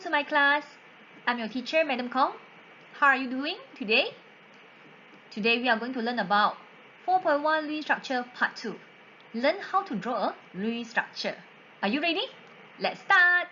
to my class. I'm your teacher, Madam Kong. How are you doing today? Today we are going to learn about 4.1 Lewis structure part 2. Learn how to draw a Lewis structure. Are you ready? Let's start.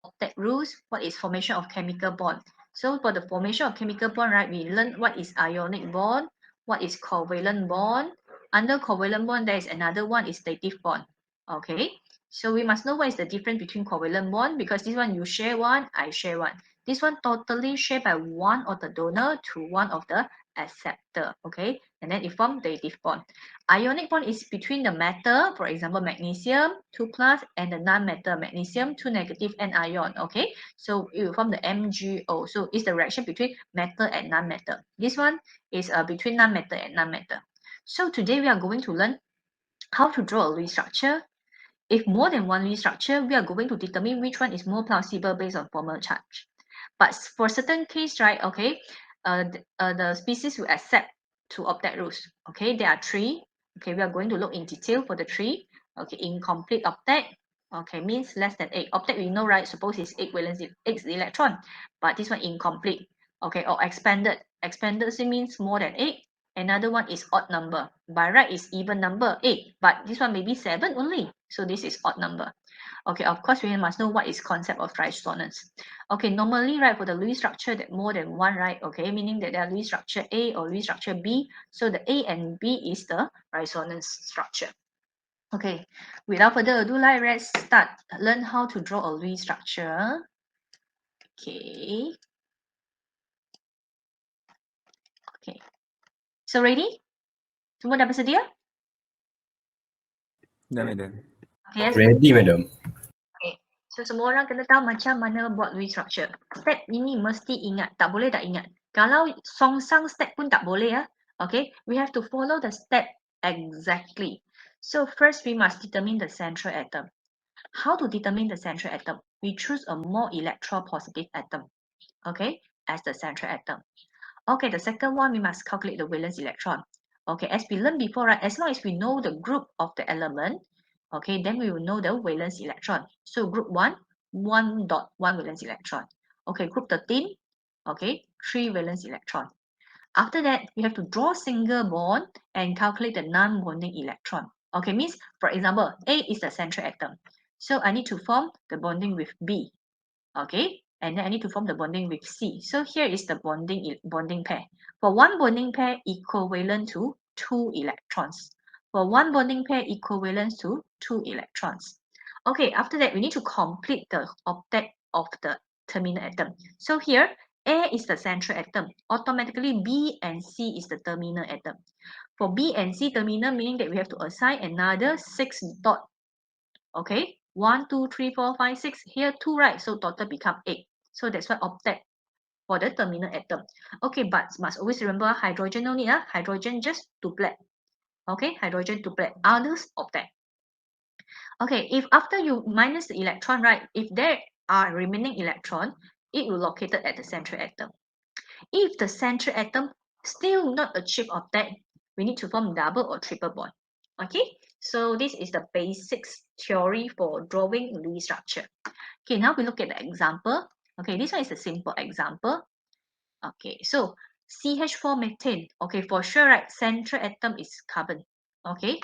Octet rules. What is formation of chemical bond? So for the formation of chemical bond, right, we learn what is ionic bond, what is covalent bond. Under covalent bond, there is another one is dative bond. Okay, so we must know what is the difference between covalent bond, because this one you share one, I share one. This one totally shared by one of the donor to one of the acceptor. Okay, and then it forms dative bond. Ionic bond is between the metal, for example, magnesium 2+, and the non-metal magnesium 2- and ion. Okay, so it will form the MgO. So it's the reaction between metal and non-metal. This one is between non-metal and non-metal. So today we are going to learn how to draw a Lewis structure. If more than one Lewis structure, we are going to determine which one is more plausible based on formal charge. But for certain case, right, okay, the species will accept two octet rules. Okay, there are 3. Okay, we are going to look in detail for the 3. Okay, incomplete octet. Okay, means less than 8. Octet we know, right? Suppose it's 8 valence electron, but this one incomplete. Okay, or expanded. Expanded means more than 8. Another one is odd number. By right is even number 8, but this one may be 7 only. So this is odd number. Okay, of course we must know what is concept of resonance. Okay, normally, right, for the Lewis structure that more than one, right, okay, meaning that there are Lewis structure A or Lewis structure B. So the A and B is the resonance structure. Okay, without further ado, let's start. Learn how to draw a Lewis structure. Okay. Okay. So ready? Semua dah bersedia? Dah, madam. Okay, Ready, madam. Okay. So semua orang kena tahu macam mana buat Lewis structure. Step ini mesti ingat. Tak boleh tak ingat. Kalau songsang step pun tak boleh ya. Okay. We have to follow the step exactly. So first we must determine the central atom. How to determine the central atom? We choose a more electropositive atom. Okay. As the central atom. Okay. The second one, we must calculate the valence electron. Okay. As we learned before, right, as long as we know the group of the element, okay, then we will know the valence electron. So group 1, 1.1 valence electron. Okay, group 13, okay, 3 valence electron. After that, we have to draw single bond and calculate the non-bonding electron. Okay, means, for example, A is the central atom. So I need to form the bonding with B. Okay, and then I need to form the bonding with C. So here is the bonding pair. For one bonding pair, equivalent to 2 electrons. For one bonding pair, equivalent to 2 electrons. Okay, after that, we need to complete the octet of the terminal atom. So here, A is the central atom. Automatically, B and C is the terminal atom. For B and C terminal, meaning that we have to assign another 6 dot. Okay, 1, 2, 3, 4, 5, 6. Here 2, right? So total become 8. So that's why octet for the terminal atom. Okay, but must always remember hydrogen no need. Hydrogen just duplet. Okay, hydrogen duplet. Others octet. Okay, if after you minus the electron, right? If there are remaining electron, it will located at the central atom. If the central atom still not achieve octet, we need to form double or triple bond. Okay, so this is the basics theory for drawing Lewis structure. Okay, now we look at the example. Okay, this one is a simple example. Okay, so Ch4 methane. Okay, for sure, right? Central atom is carbon. Okay,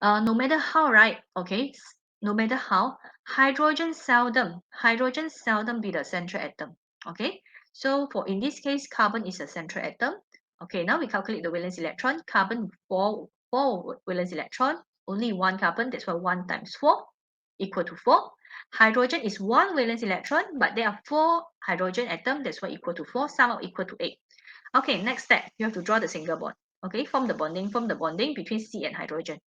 no matter how, right? Okay, no matter how, hydrogen seldom be the central atom. Okay, so for in this case, carbon is a central atom. Okay, now we calculate the valence electron. Carbon 4 valence electron, only 1 carbon, that's why 1 times 4 equal to 4. Hydrogen is 1 valence electron, but there are 4 hydrogen atoms, that's why equal to 4, sum up equal to 8. Okay, next step, you have to draw the single bond. Okay, form the bonding between C and hydrogen.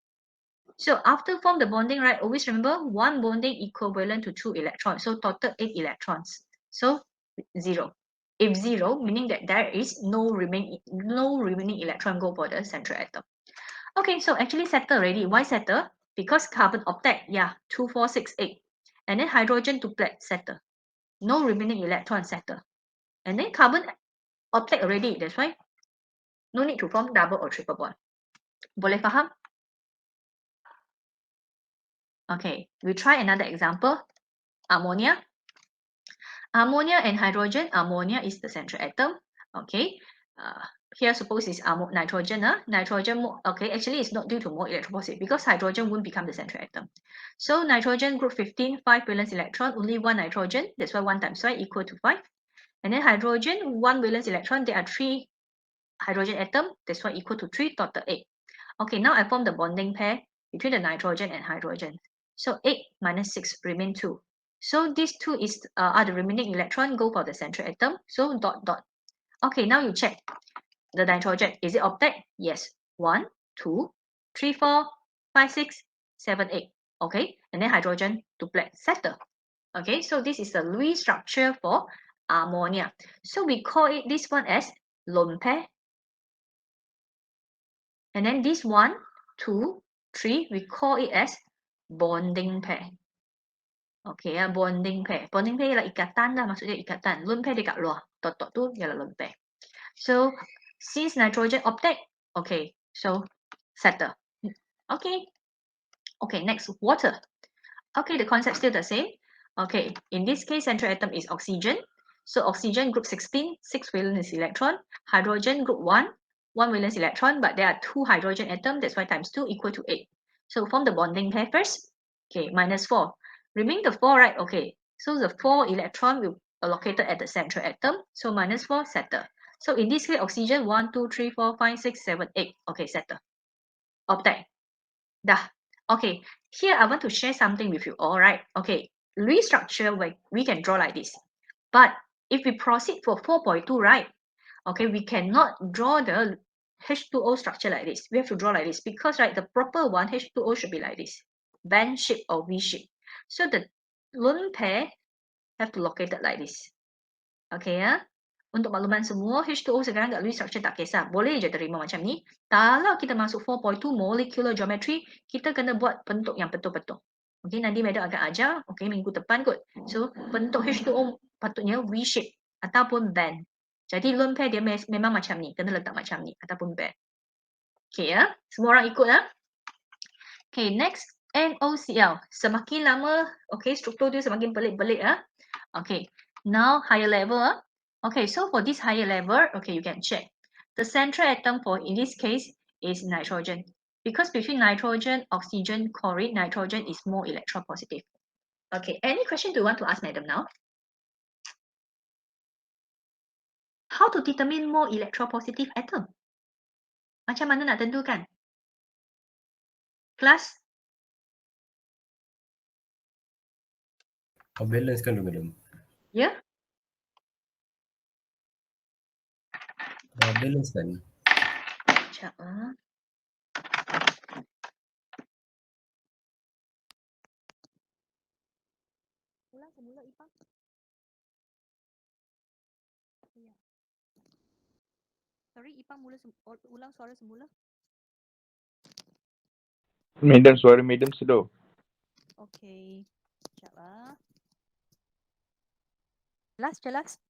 So after form the bonding, right, always remember 1 bonding equivalent to 2 electrons. So total 8 electrons. So 0. If 0, meaning that there is no remaining electron go for the central atom. Okay, so actually settle already. Why settle? Because carbon octet, yeah, 2, 4, 6, 8. And then hydrogen duplet, settle. No remaining electron, settle. And then carbon octet already, that's why no need to form double or triple bond. Boleh faham? Okay, we try another example. ammonia. Ammonia and hydrogen. Ammonia is the central atom. Okay. Here suppose is nitrogen. Nitrogen, okay, actually it's not due to more electropositive because hydrogen won't become the central atom. So nitrogen group 15, 5 valence electron, only one nitrogen. That's why 1 times 5 equal to 5. And then hydrogen, 1 valence electron, there are 3 hydrogen atom. That's why equal to 3 total 8. Okay, now I form the bonding pair between the nitrogen and hydrogen. So 8 minus 6 remain 2. So these 2 are the remaining electron go for the central atom. So dot dot. Okay, now you check the nitrogen. Is it octet? Yes. 1, 2, 3, 4, 5, 6, 7, 8. Okay, and then hydrogen duplet settle. Okay, so this is the Lewis structure for ammonia. So we call it this one as lone pair. And then this 1, 2, 3, we call it as bonding pair. Okay, bonding pair. Bonding pair ialah ikatan lah, maksudnya ikatan. Lone pair dekat luar. Dot tu ialah lone pair. So since nitrogen octet, okay, so settle. Okay. Okay, next water. Okay, the concept still the same. Okay, in this case, central atom is oxygen. So oxygen group 16, 6 valence electron. Hydrogen group 1, 1 valence electron, but there are 2 hydrogen atoms. That's why times 2 equal to 8. So form the bonding pair first. Okay, minus 4. Remain the 4, right? Okay, so the 4 electron will be located at the central atom. So minus 4, settle. So in this case, oxygen 1, 2, 3, 4, 5, 6, 7, 8. Okay, settle. Octet. Dah. Okay, here I want to share something with you. All right. Okay, Lewis structure we can draw like this. But if we proceed for 4.2, right? Okay, we cannot draw the H2O structure like this. We have to draw like this because, right, the proper one, H2O should be like this. Band shape or V shape. So the lone pair have to locate it like this. Okay ya. Untuk makluman semua, H2O sekarang kat Lewis structure tak kisah. Boleh je terima macam ni. Kalau kita masuk 4.2 molecular geometry, kita kena buat bentuk yang betul-betul. Okay, nanti madam akan ajar. Okay, minggu depan kot. So, bentuk H2O patutnya V shape ataupun band. Jadi, lone pair dia memang macam ni. Kena letak macam ni ataupun band. Okay ya. Semua orang ikut ya. Okay, next. NOCl. Semakin lama, okay, struktur dia semakin pelik-pelik ya. Okay, now higher level. Okay, so for this higher level, okay, you can check. The central atom for, in this case, is nitrogen. Because between nitrogen, oxygen, chlorine, nitrogen is more electropositive. Okay, any question do you want to ask madam now? How to determine more electropositive atom? Macam mana nak tentukan? Class? Balance kan tu madam? Ya? Yeah? Balance kan? Sekejap. Ulang semula, Ipang. Ya. Sorry, Ipang ulang suara semula. Madam, suara madam slow. Okay. Sekejap. Jelas?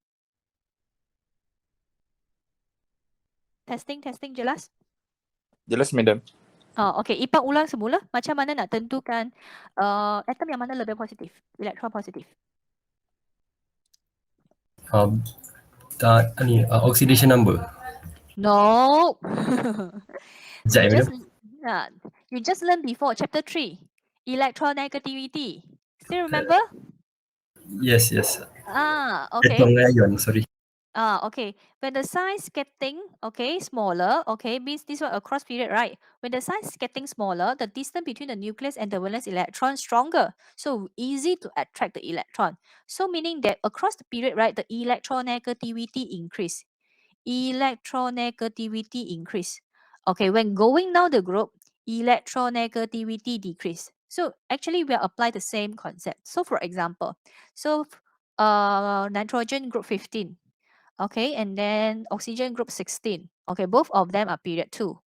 Testing, jelas? Jelas madam. Okay, Ipang ulang semula. Macam mana nak tentukan atom yang mana lebih positif, elektron positif? Oxidation number. No. Sekejap You just learned before chapter 3, electronegativity. Still remember? Yes. Okay. Ion, sorry. Okay. When the size getting smaller, means this one across period, right? When the size is getting smaller, the distance between the nucleus and the valence electron stronger. So easy to attract the electron. So meaning that across the period, right, the electronegativity increase. Okay, when going down the group, electronegativity decrease. So actually we apply the same concept. So for example, nitrogen group 15. Okay, and then oxygen group 16. Okay, both of them are period 2.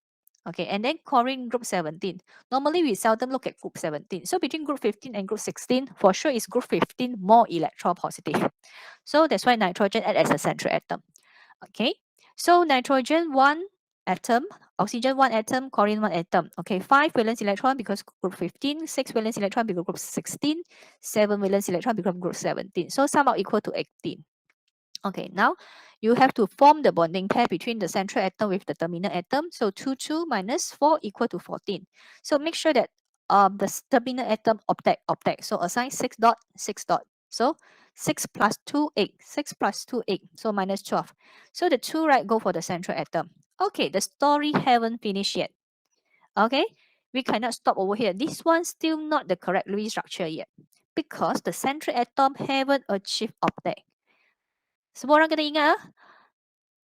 Okay, and then chlorine group 17. Normally, we seldom look at group 17. So between group 15 and group 16, for sure is group 15 more electropositive. So that's why nitrogen acts as a central atom. Okay, so nitrogen 1 atom, oxygen 1 atom, chlorine 1 atom. Okay, 5 valence electron because group 15, 6 valence electron because group 16, 7 valence electron because group 17. So sum out equal to 18. Okay, now you have to form the bonding pair between the central atom with the terminal atom. So 2 minus 4 equal to 14. So make sure that the terminal atom octet. So assign 6 dot, 6 dot. So 6 plus 2, 8. 6 plus 2, 8. So minus 12. So the 2, right, go for the central atom. Okay, the story haven't finished yet. Okay, we cannot stop over here. This one still not the correct Lewis structure yet. Because the central atom haven't achieved octet. Semua orang kena ingat ah.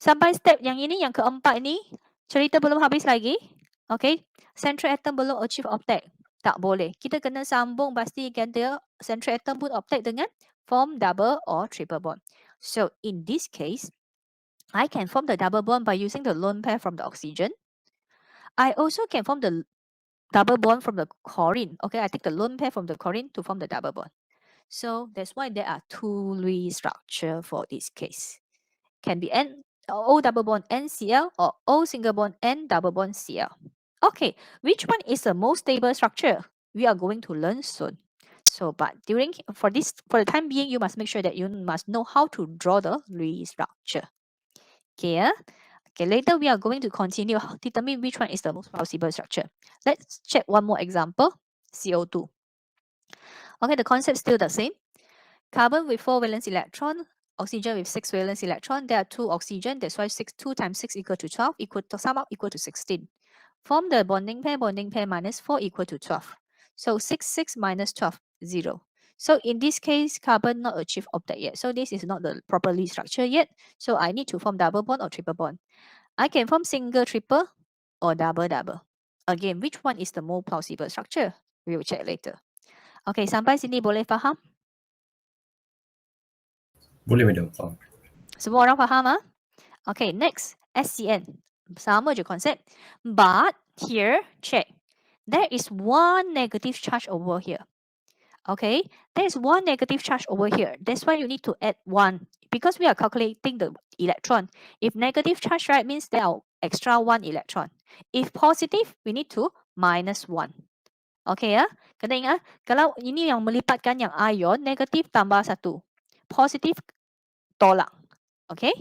Sampai step yang ini, yang keempat ni, cerita belum habis lagi. Okay, central atom belum achieve octet. Tak boleh. Kita kena sambung pastikan dia central atom pun octet dengan form double or triple bond. So in this case, I can form the double bond by using the lone pair from the oxygen. I also can form the double bond from the chlorine. Okay, I take the lone pair from the chlorine to form the double bond. So that's why there are two Lewis structure for this case. Can be O double bond NCl or O single bond N double bond Cl. Okay, which one is the most stable structure? We are going to learn soon. So, but for the time being, you must make sure that you must know how to draw the Lewis structure. Okay, okay. Later we are going to continue determine which one is the most possible structure. Let's check one more example. CO2. Okay, the concept still the same. Carbon with 4 valence electron, oxygen with 6 valence electron. There are 2 oxygen. That's why 2 times 6 equal to 12. Sum up equal to 16. Form the bonding pair minus 4 equal to 12. So 6 minus 12, 0. So in this case, carbon not achieve octet yet. So this is not the properly structure yet. So I need to form double bond or triple bond. I can form single, triple, or double, double. Again, which one is the more plausible structure? We will check later. Okay, sampai sini boleh faham? Boleh madam, faham. Semua orang faham ah? Okay, next, SCN. Sama je konsep. But here, check. There is one negative charge over here. Okay, there is one negative charge over here. That's why you need to add 1. Because we are calculating the electron. If negative charge, right, means there are extra 1 electron. If positive, we need to minus 1. Okay ya, kena ingat, kalau ini yang melipatkan yang ion, negatif tambah 1. Positif tolak. Okay?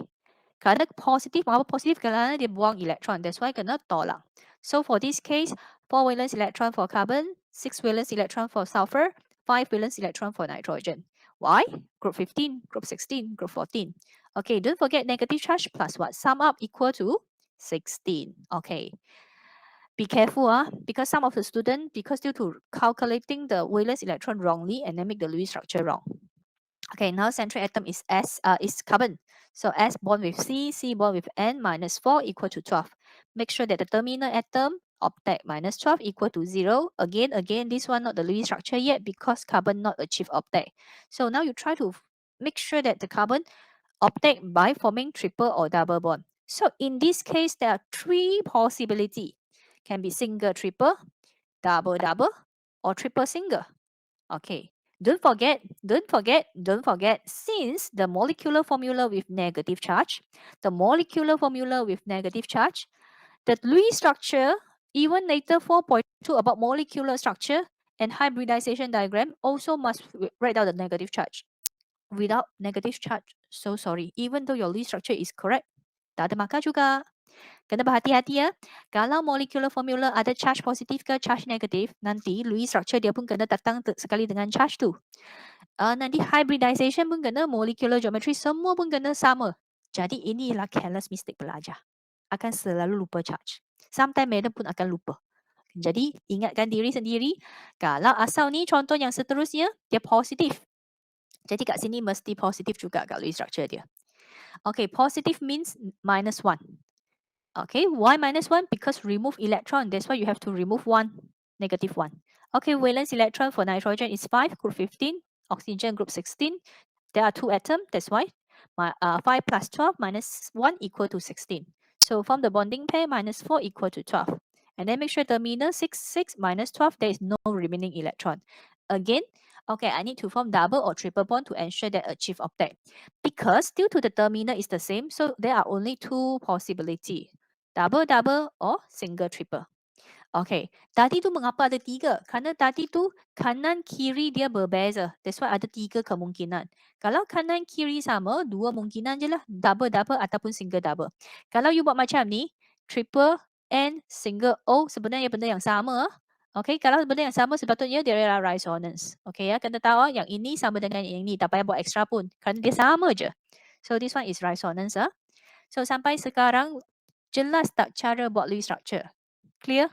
Kerana positif, mengapa positif? Kerana dia buang elektron. That's why kena tolak. So for this case, 4 valence electron for carbon, 6 valence electron for sulfur, 5 valence electron for nitrogen. Why? Group 15, group 16, group 14. Okay, don't forget negative charge plus what? Sum up equal to 16. Okay. Be careful because some of the students, because due to calculating the valence electron wrongly and then make the Lewis structure wrong. Okay, now central atom is is carbon. So S bond with C, C bond with N minus 4 equal to 12. Make sure that the terminal atom octet minus 12 equal to 0. Again, this one not the Lewis structure yet because carbon not achieve octet. So now you try to make sure that the carbon octet by forming triple or double bond. So in this case, there are 3 possibilities. Can be single, triple, double, double, or triple, single. Okay. Don't forget, since the molecular formula with negative charge, the Lewis structure, even later 4.2 about molecular structure and hybridization diagram also must write down the negative charge. Without negative charge, so sorry, even though your Lewis structure is correct, tak ada markah juga. Kena berhati-hati ya. Kalau molecular formula ada charge positif ke charge negatif, nanti Lewis structure dia pun kena datang sekali dengan charge tu. Nanti hybridization pun kena, molecular geometry semua pun kena sama. Jadi inilah careless mistake pelajar. Akan selalu lupa charge. Sometimes madam pun akan lupa. Jadi ingatkan diri sendiri, kalau asal ni contoh yang seterusnya, dia positif. Jadi kat sini mesti positif juga kat Lewis structure dia. Okay, positive means minus 1. Okay, why minus 1? Because remove electron. That's why you have to remove 1, negative 1. Okay, valence electron for nitrogen is 5, group 15. Oxygen, group 16. There are 2 atoms. That's why 5 plus 12 minus 1 equal to 16. So from the bonding pair, minus 4 equal to 12. And then make sure terminal 6 minus 12, there is no remaining electron. Again, okay, I need to form double or triple bond to ensure that achieve octet. Because due to the terminal is the same, so there are only 2 possibilities. double or single triple. Okay, tadi tu mengapa ada 3? Kerana tadi tu kanan kiri dia berbeza. That's why ada 3 kemungkinan. Kalau kanan kiri sama, 2 mungkinan je lah. Double ataupun single double. Kalau you buat macam ni, triple and single O sebenarnya benda yang sama. Okay, kalau benda yang sama sepatutnya dia adalah resonance. Okay ya, kena tahu yang ini sama dengan yang ini. Tak payah buat extra pun. Kerana dia sama je. So this one is resonance. So sampai sekarang, jelas tak cara buat Lewis structure? Clear?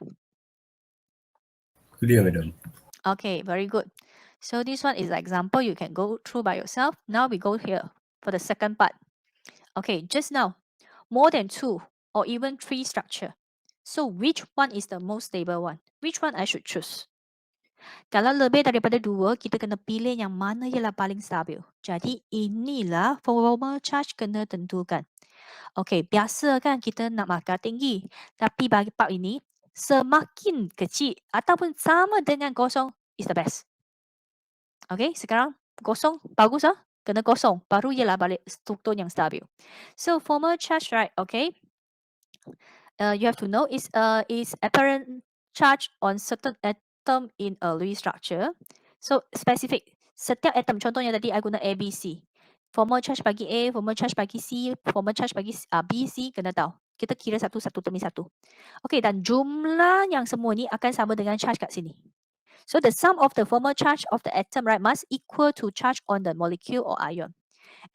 Clear, madam. Okay, very good. So this one is an example you can go through by yourself. Now we go here for the second part. Okay, just now, more than 2 or even 3 structure. So which one is the most stable one? Which one I should choose? Kalau lebih daripada 2, kita kena pilih yang mana ialah paling stabil. Jadi inilah formal charge kena tentukan. Okay, biasa kan kita nak markah tinggi. Tapi bagi part ini, semakin kecil ataupun sama dengan kosong is the best. Okay, sekarang kosong, bagus ah. Kena kosong, baru ialah balik struktur yang stabil. So formal charge, right? Okay, you have to know is apparent charge on certain atom in a Lewis structure. So specific. Setiap atom, contohnya tadi I guna A, B, C. Formal charge bagi A, formal charge bagi C, formal charge bagi B, C, kena tahu. Kita kira satu demi satu. Okay, dan jumlah yang semua ni akan sama dengan charge kat sini. So the sum of the formal charge of the atom, right, must equal to charge on the molecule or ion.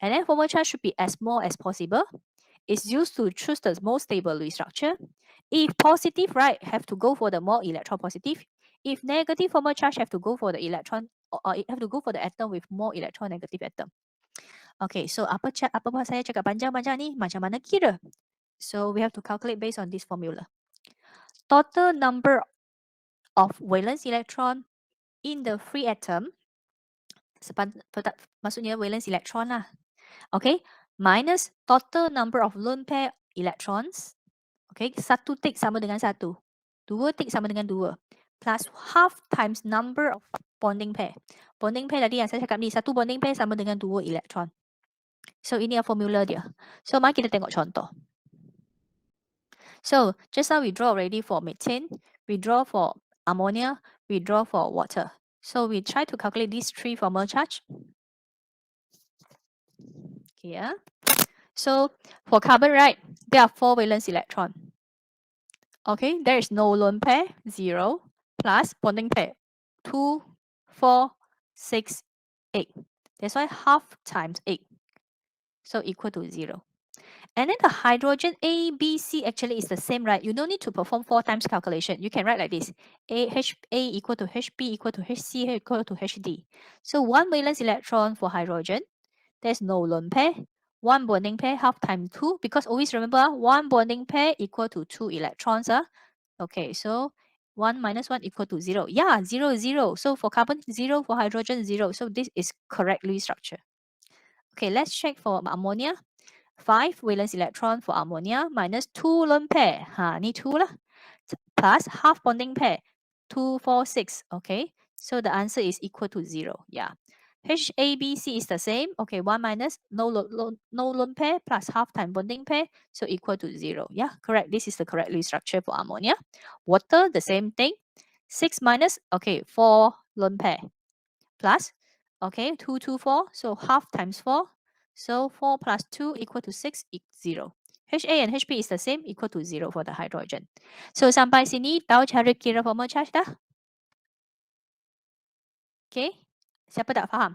And then formal charge should be as small as possible. It's used to choose the most stable Lewis structure. If positive, right, have to go for the more electropositive. If negative, formal charge have to go for the electron, or have to go for the atom with more electronegative atom. Okay, so apa saya cakap panjang-panjang ni, macam mana kira? So we have to calculate based on this formula. Total number of valence electron in the free atom, maksudnya valence electron lah. Okay, minus total number of lone pair electrons. Okay, 1 tick sama dengan 1. 2 tick sama dengan 2. Plus half times number of bonding pair. Bonding pair tadi yang saya cakap ni, 1 bonding pair sama dengan 2 elektron. So ini adalah formula dia. So mari kita tengok contoh. So just now we draw already for methane, we draw for ammonia, we draw for water. So we try to calculate these 3 formal charge. Okay, yeah. So for carbon, right, there are 4 valence electron. Okay, there is no lone pair, 0, plus bonding pair, 2, 4, 6, 8. That's why half times 8. So equal to 0. And then the hydrogen A, B, C actually is the same, right? You don't need to perform 4 times calculation. You can write like this. A equal to HB equal to HC equal to HD. So 1 valence electron for hydrogen. There's no lone pair. 1 bonding pair, half times 2. Because always remember, 1 bonding pair equal to 2 electrons. Okay, so 1 minus 1 equal to 0. Yeah, 0, 0. So for carbon, 0. For hydrogen, 0. So this is correctly structured. Okay, let's check for ammonia. 5 valence electron for ammonia minus 2 lone pair. Ni 2 lah. Plus half bonding pair. 2, 4, 6. Okay, so the answer is equal to 0. Yeah. HABC is the same. Okay, 1 minus no lone pair plus half time bonding pair. So equal to 0. Yeah, correct. This is the correct Lewis structure for ammonia. Water, the same thing. 6 minus, okay, 4 lone pair. Plus, okay, 2, 2, 4. So half times 4. So 4 plus 2 equal to 6, 0. HA and HP is the same, equal to 0 for the hydrogen. So sampai sini, tahu cara kira formal charge dah? Okay, siapa tak faham?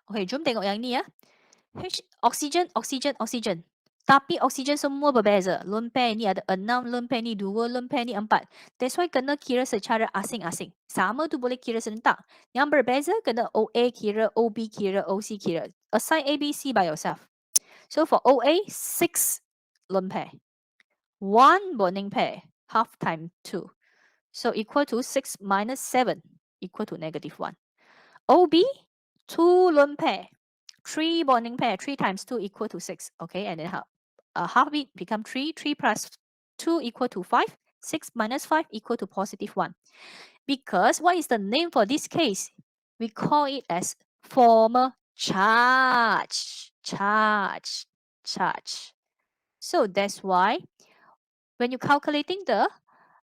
Okay, jom tengok yang ni ya. Oksigen. Tapi oksigen semua berbeza. Lone pair ni ada 6, lone pair ni 2, lone pair ni 4. That's why kena kira secara asing-asing. Sama tu boleh kira serentak. Yang berbeza kena OA kira, OB kira, OC kira. Assign A, B, C by yourself. So for OA, 6 lone pair. 1 bonding pair, half time 2. So equal to 6 minus 7, equal to negative 1. OB, 2 lone pair. 3 bonding pair, 3 times 2 equal to 6. Okay, and then half it become 3. 3 plus 2 equal to 5. 6 minus 5 equal to positive 1. Because what is the name for this case? We call it as formal charge. So that's why when you calculating the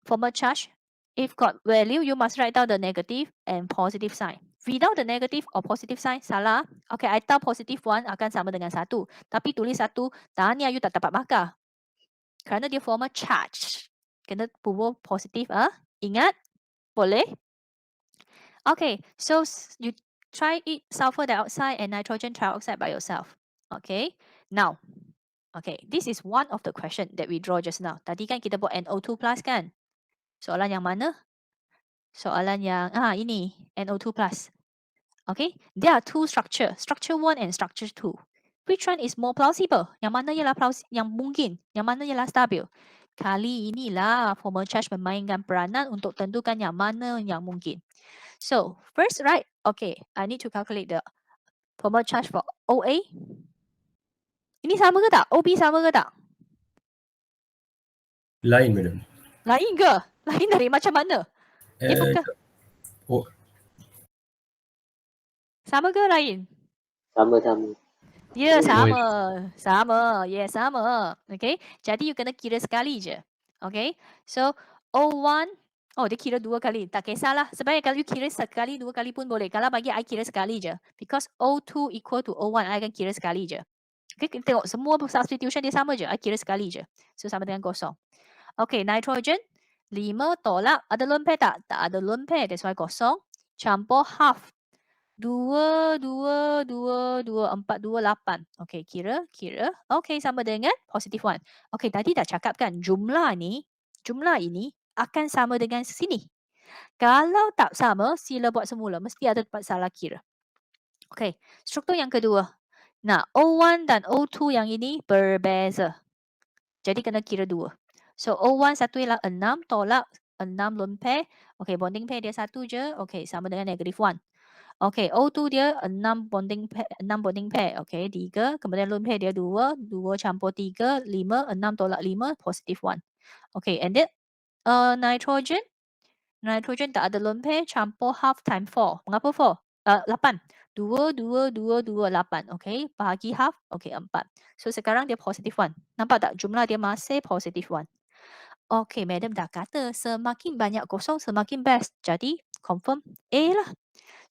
formal charge, if got value, you must write down the negative and positive sign. Without the negative or positive sign, salah. Okay, I tahu positive 1 akan sama dengan 1. Tapi tulis 1, tahniah you tak dapat markah. Kerana dia formal charge. Kena pupuk positif. Ingat? Boleh? Okay, so you try it sulfur dioxide and nitrogen trioxide by yourself. Okay, now, okay, this is one of the question that we draw just now. Tadi kan kita buat NO2 plus kan? Soalan yang mana? Soalan yang ini NO2 plus. Okay, there are two structure 1 and structure 2. Which one is more plausible? Yang mana ialah yang mungkin? Yang mana ialah stabil? Kali inilah formal charge memainkan peranan untuk tentukan yang mana yang mungkin. So first, right? Okay, I need to calculate the formal charge for OA. Ini sama ke tak? OB sama ke tak? Lain, madam. Lain ke? Lain dari macam mana? Ifuk ke? Oh, Sama ke lain? Sama-sama. Ya, Oh, sama. Sama. Ya, sama. Okay. Jadi, you kena kira sekali je. Okay. So, O1. Oh, dia kira 2 kali. Tak kisahlah. Sebenarnya kalau you kira sekali, 2 kali pun boleh. Kalau bagi I kira sekali je. Because O2 equal to O1, I akan kira sekali je. Okay, kita tengok semua substitution dia sama je. I kira sekali je. So, sama dengan kosong. Okay, nitrogen. 5 tolak. Ada lone pair tak? Tak ada lone pair. That's why kosong. Campur half. 2, 2, 2, 2, 4, 2, 8. Okay, kira. Okay, sama dengan positive 1. Okay, tadi dah cakap kan, jumlah ini akan sama dengan sini. Kalau tak sama, sila buat semula. Mesti ada tempat salah kira. Okay, struktur yang kedua. Nah, O1 dan O2 yang ini berbeza. Jadi kena kira 2. So, O1 satu ialah 6 tolak 6 lone pair. Okay, bonding pair dia 1 je. Okay, sama dengan negative 1. Okay, O2 dia 6 bonding pair. Okay, 3. Kemudian lone pair dia 2. 2 campur 3. 5. 6 tolak 5. Positive 1. Okay, and then nitrogen. Nitrogen tak ada lone pair. Campur half time 4. Mengapa 4? 8. 2, 2, 2, 2, 8. Okay, bahagi half. Okay, 4. So, sekarang dia positive 1. Nampak tak? Jumlah dia masih positive 1. Okay, madam dah kata semakin banyak kosong semakin best. Jadi, confirm A lah.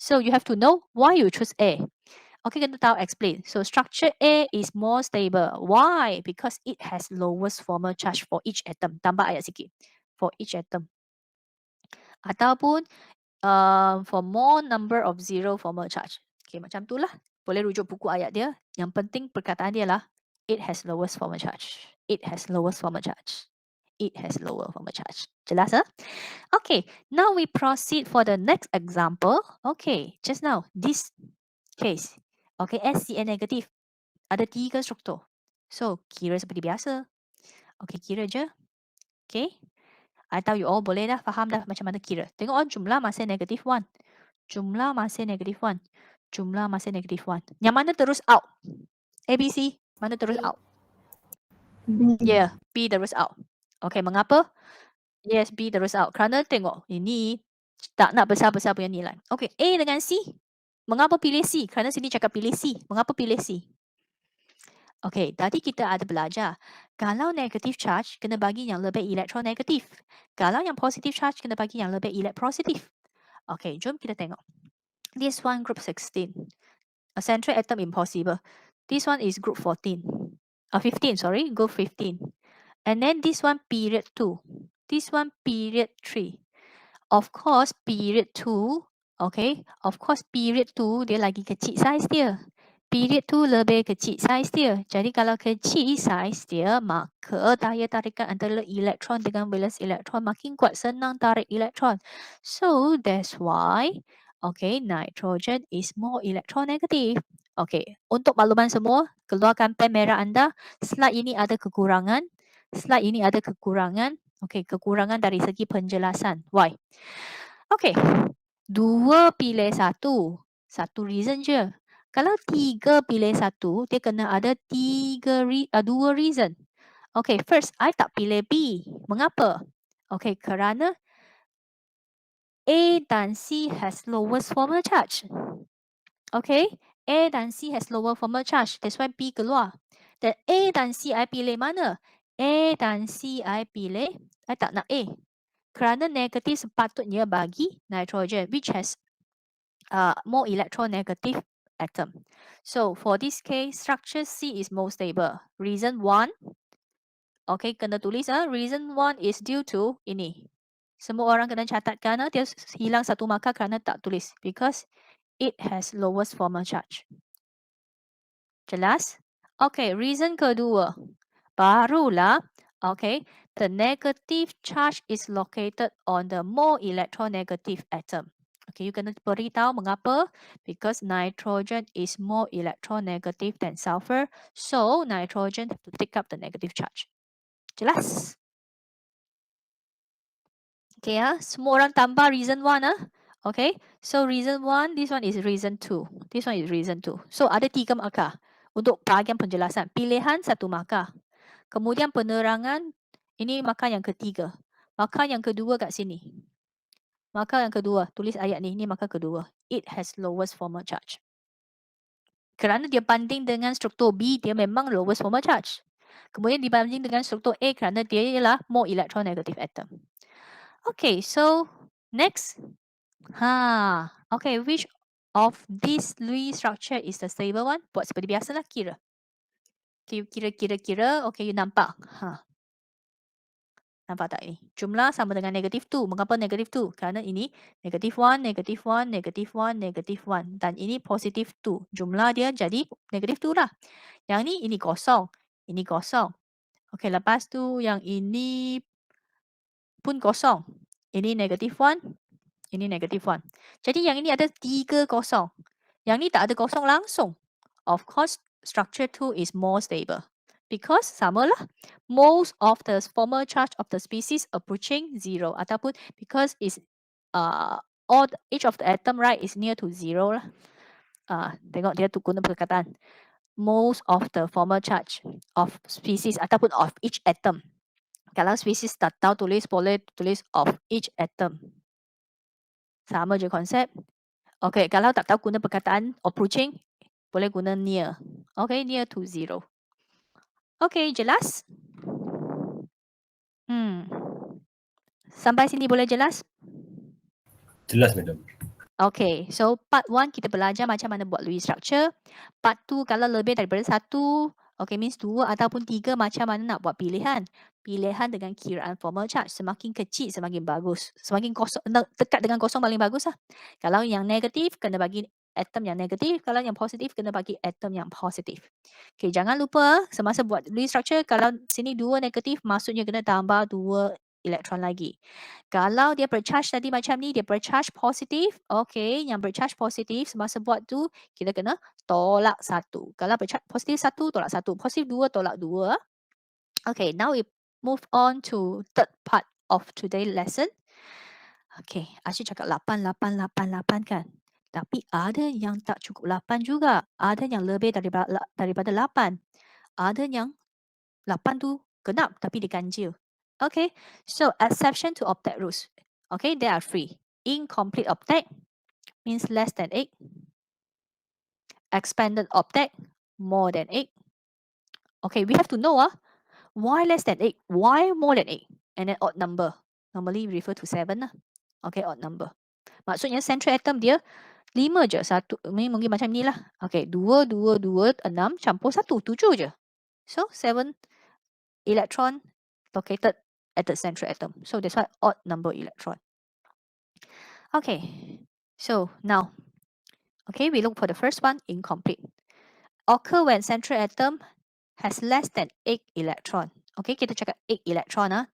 So you have to know why you choose A. Okay, kita tahu explain. So structure A is more stable. Why? Because it has lowest formal charge for each atom. Tambah ayat sikit. For each atom. Ataupun for more number of zero formal charge. Okay, macam tu lah. Boleh rujuk buku ayat dia. Yang penting perkataan dia lah. It has lowest formal charge. It has lowest formal charge. It has lower formal charge. Jelas, huh? Okay, now we proceed for the next example. Okay, just now, this case. Okay, SCN negative. Ada 3 struktur. So, kira seperti biasa. Okay, kira je. Okay. I tahu you all boleh dah, faham dah macam mana kira. Tengok jumlah masih negative 1. Jumlah masih negative 1. Jumlah masih negative 1. Yang mana terus out? A, B, C. Mana terus out? B. Yeah, B terus out. Okay, mengapa? Yes, B terus out. Kerana tengok, ini tak nak besar-besar punya nilai. Okay, A dengan C. Mengapa pilih C? Kerana sini cakap pilih C. Mengapa pilih C? Okay, tadi kita ada belajar. Kalau negative charge, kena bagi yang lebih elektronegatif. Kalau yang positive charge, kena bagi yang lebih elektropositif. Okay, jom kita tengok. This one group 16. A central atom impossible. This one is group 14. 15, sorry, group 15. And then this one period 2. This one period 3. Of course, period 2, okay. Of course, period 2 dia lagi kecil size dia. Period 2 lebih kecil size dia. Jadi kalau kecil size dia, maka daya tarikan antara elektron dengan valence electron makin kuat, senang tarik elektron. So, that's why, okay, nitrogen is more electronegative. Okay, untuk makluman semua, keluarkan pen merah anda. Slide ini ada kekurangan. Slide ini ada kekurangan. Okay, kekurangan dari segi penjelasan. Why? Okay, 2 pilih 1. Satu reason je. Kalau 3 pilih 1, dia kena ada 2 reason. Okay, first, I tak pilih B. Mengapa? Okay, kerana A dan C has lowest formal charge. Okay, A dan C has lower formal charge. That's why B keluar. Dan A dan C I pilih mana? A dan C I pilih, I tak nak A. Kerana negatif sepatutnya bagi nitrogen which has more electronegative atom. So for this case, structure C is most stable. Reason 1, okay, kena tulis reason 1 is due to ini. Semua orang kena catatkan dia hilang satu markah kerana tak tulis because it has lowest formal charge. Jelas? Okay, reason kedua. Barulah, okay, the negative charge is located on the more electronegative atom. Okay, you kena beritahu mengapa? Because nitrogen is more electronegative than sulfur, so nitrogen have to take up the negative charge. Jelas? Okay, semua orang tambah reason 1 Okay, so reason 1, this one is reason 2. This one is reason 2. So ada 3 markah untuk bahagian penjelasan. Pilihan 1 markah. Kemudian penerangan, ini markah yang ketiga. Markah yang kedua kat sini. Markah yang kedua, tulis ayat ni, ini markah kedua. It has lowest formal charge. Kerana dia banding dengan struktur B, dia memang lowest formal charge. Kemudian dibanding dengan struktur A kerana dia ialah more electronegative atom. Okay, so next. Okay, which of these three structure is the stable one? Buat seperti biasalah, kira. Okay, kira. Okay, you nampak. Nampak tak ini? Jumlah sama dengan negative 2. Mengapa negative 2? Kerana ini negative 1, negative 1, negative 1, negative 1. Dan ini positive 2. Jumlah dia jadi negative 2 lah. Yang ini kosong. Ini kosong. Okay, lepas tu yang ini pun kosong. Ini negative 1. Ini negative 1. Jadi yang ini ada 3 kosong. Yang ni tak ada kosong langsung. Of course, structure 2 is more stable. Because samalah, most of the formal charge of the species approaching 0. Ataupun because is each of the atom right is near to 0 lah. Tengok dia tu guna perkataan. Most of the formal charge of species ataupun of each atom. Kalau species tak tahu tulis, boleh tulis of each atom. Sama je konsep. Okay, kalau tak tahu guna perkataan approaching, boleh guna near. Okay, near to 0. Okay, jelas? Sampai sini boleh jelas? Jelas, madam. Okay, so part 1 kita belajar macam mana buat Lewis structure. Part 2 kalau lebih daripada 1, okay, means 2 ataupun 3 macam mana nak buat pilihan. Pilihan dengan kiraan formal charge. Semakin kecil semakin bagus. Semakin kosong, dekat dengan kosong paling bagus lah. Kalau yang negatif, kena bagi atom yang negatif. Kalau yang positif, kena bagi atom yang positif. Okay, jangan lupa semasa buat Lewis structure, kalau sini 2 negatif, maksudnya kena tambah 2 elektron lagi. Kalau dia bercharge tadi macam ni, dia bercharge positif. Okay, yang bercharge positif semasa buat tu, kita kena tolak 1. Kalau bercharge positif 1, tolak 1. Positif 2, tolak 2. Okay, now we move on to third part of today's lesson. Okay, Asyik cakap 8 kan. Tapi ada yang tak cukup 8 juga. Ada yang lebih daripada 8. Ada yang 8 tu genap tapi diganjil. Okay, so exception to octet rules. Okay, there are 3. Incomplete octet means less than 8. Expanded octet, more than 8. Okay, we have to know why less than 8, why more than 8, and then odd number. Normally refer to 7 lah. Okay, odd number. Maksudnya central atom dia 5 je. Mungkin macam ni lah. Okay, 2, 2, 2, 6 campur 1, 7 je. So, 7 electron located at the central atom. So that's why odd number electron. Okay, so now, okay, we look for the first one, incomplete. Occur when central atom has less than 8 electron. Okay, kita cakap 8 electron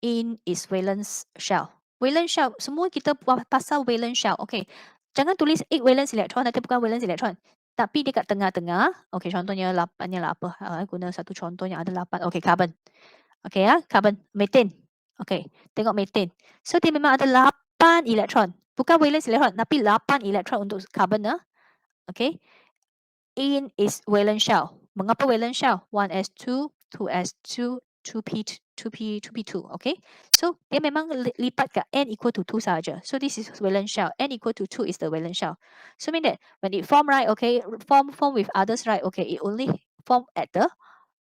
in its valence shell. Valence shell, semua kita pasal valence shell. Okay, jangan tulis 8 valence electron, nanti bukan valence electron. Tapi dia kat tengah-tengah. Okay, contohnya 8-nya lah apa? Guna satu contoh yang ada 8. Okay, carbon. Okay, carbon, methane. Okay, tengok methane. So, dia memang ada 8 elektron. Bukan valence elektron, tapi 8 elektron untuk carbon. Okay, in its valence shell. Mengapa valence shell? 1s2, 2s2, 2p2. Okay, so dia memang lipat ke n equal to 2 saja. So, this is valence shell. N equal to 2 is the valence shell. So, mean that when it form, right, okay, form with others, right, okay, it only form at the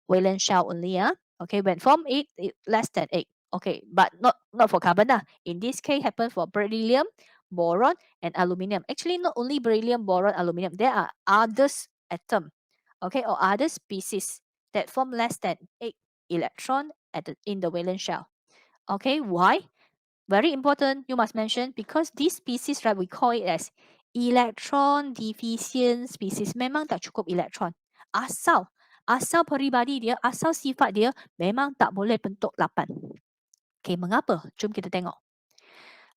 valence shell only, Okay, when form 8, less than 8. Okay, but not for carbon. In this case, happen for beryllium, boron, and aluminium. Actually, not only beryllium, boron, aluminium. There are others atom, okay, or other species that form less than 8 electron in the valence shell. Okay, why? Very important, you must mention, because this species, right, we call it as electron deficient species. Memang tak cukup elektron. Asal peribadi dia, asal sifat dia memang tak boleh bentuk 8. Okay, mengapa? Jom kita tengok.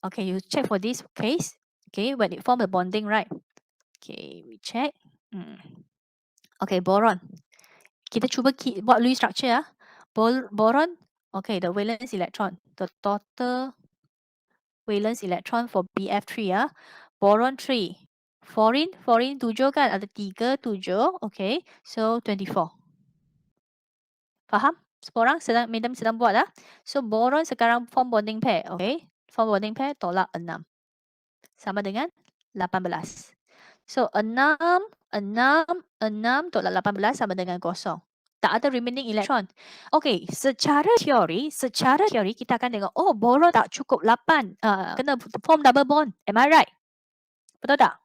Okay, you check for this case. Okay, when it form a bonding, right? Okay, we check. Okay, boron. Kita cuba buat Lewis structure. Boron, okay, the valence electron. The total valence electron for BF3 boron 3. Fluorine 7 kan, ada 3, 7. Okay, so 24. Faham? Semua orang sedang buat lah. So boron sekarang form bonding pair. Okay, form bonding pair tolak 6. Sama dengan 18. So 6 tolak 18 sama dengan kosong. Tak ada remaining electron. Okay, secara teori kita akan tengok, oh boron tak cukup 8. Kena form double bond. Am I right? Betul tak?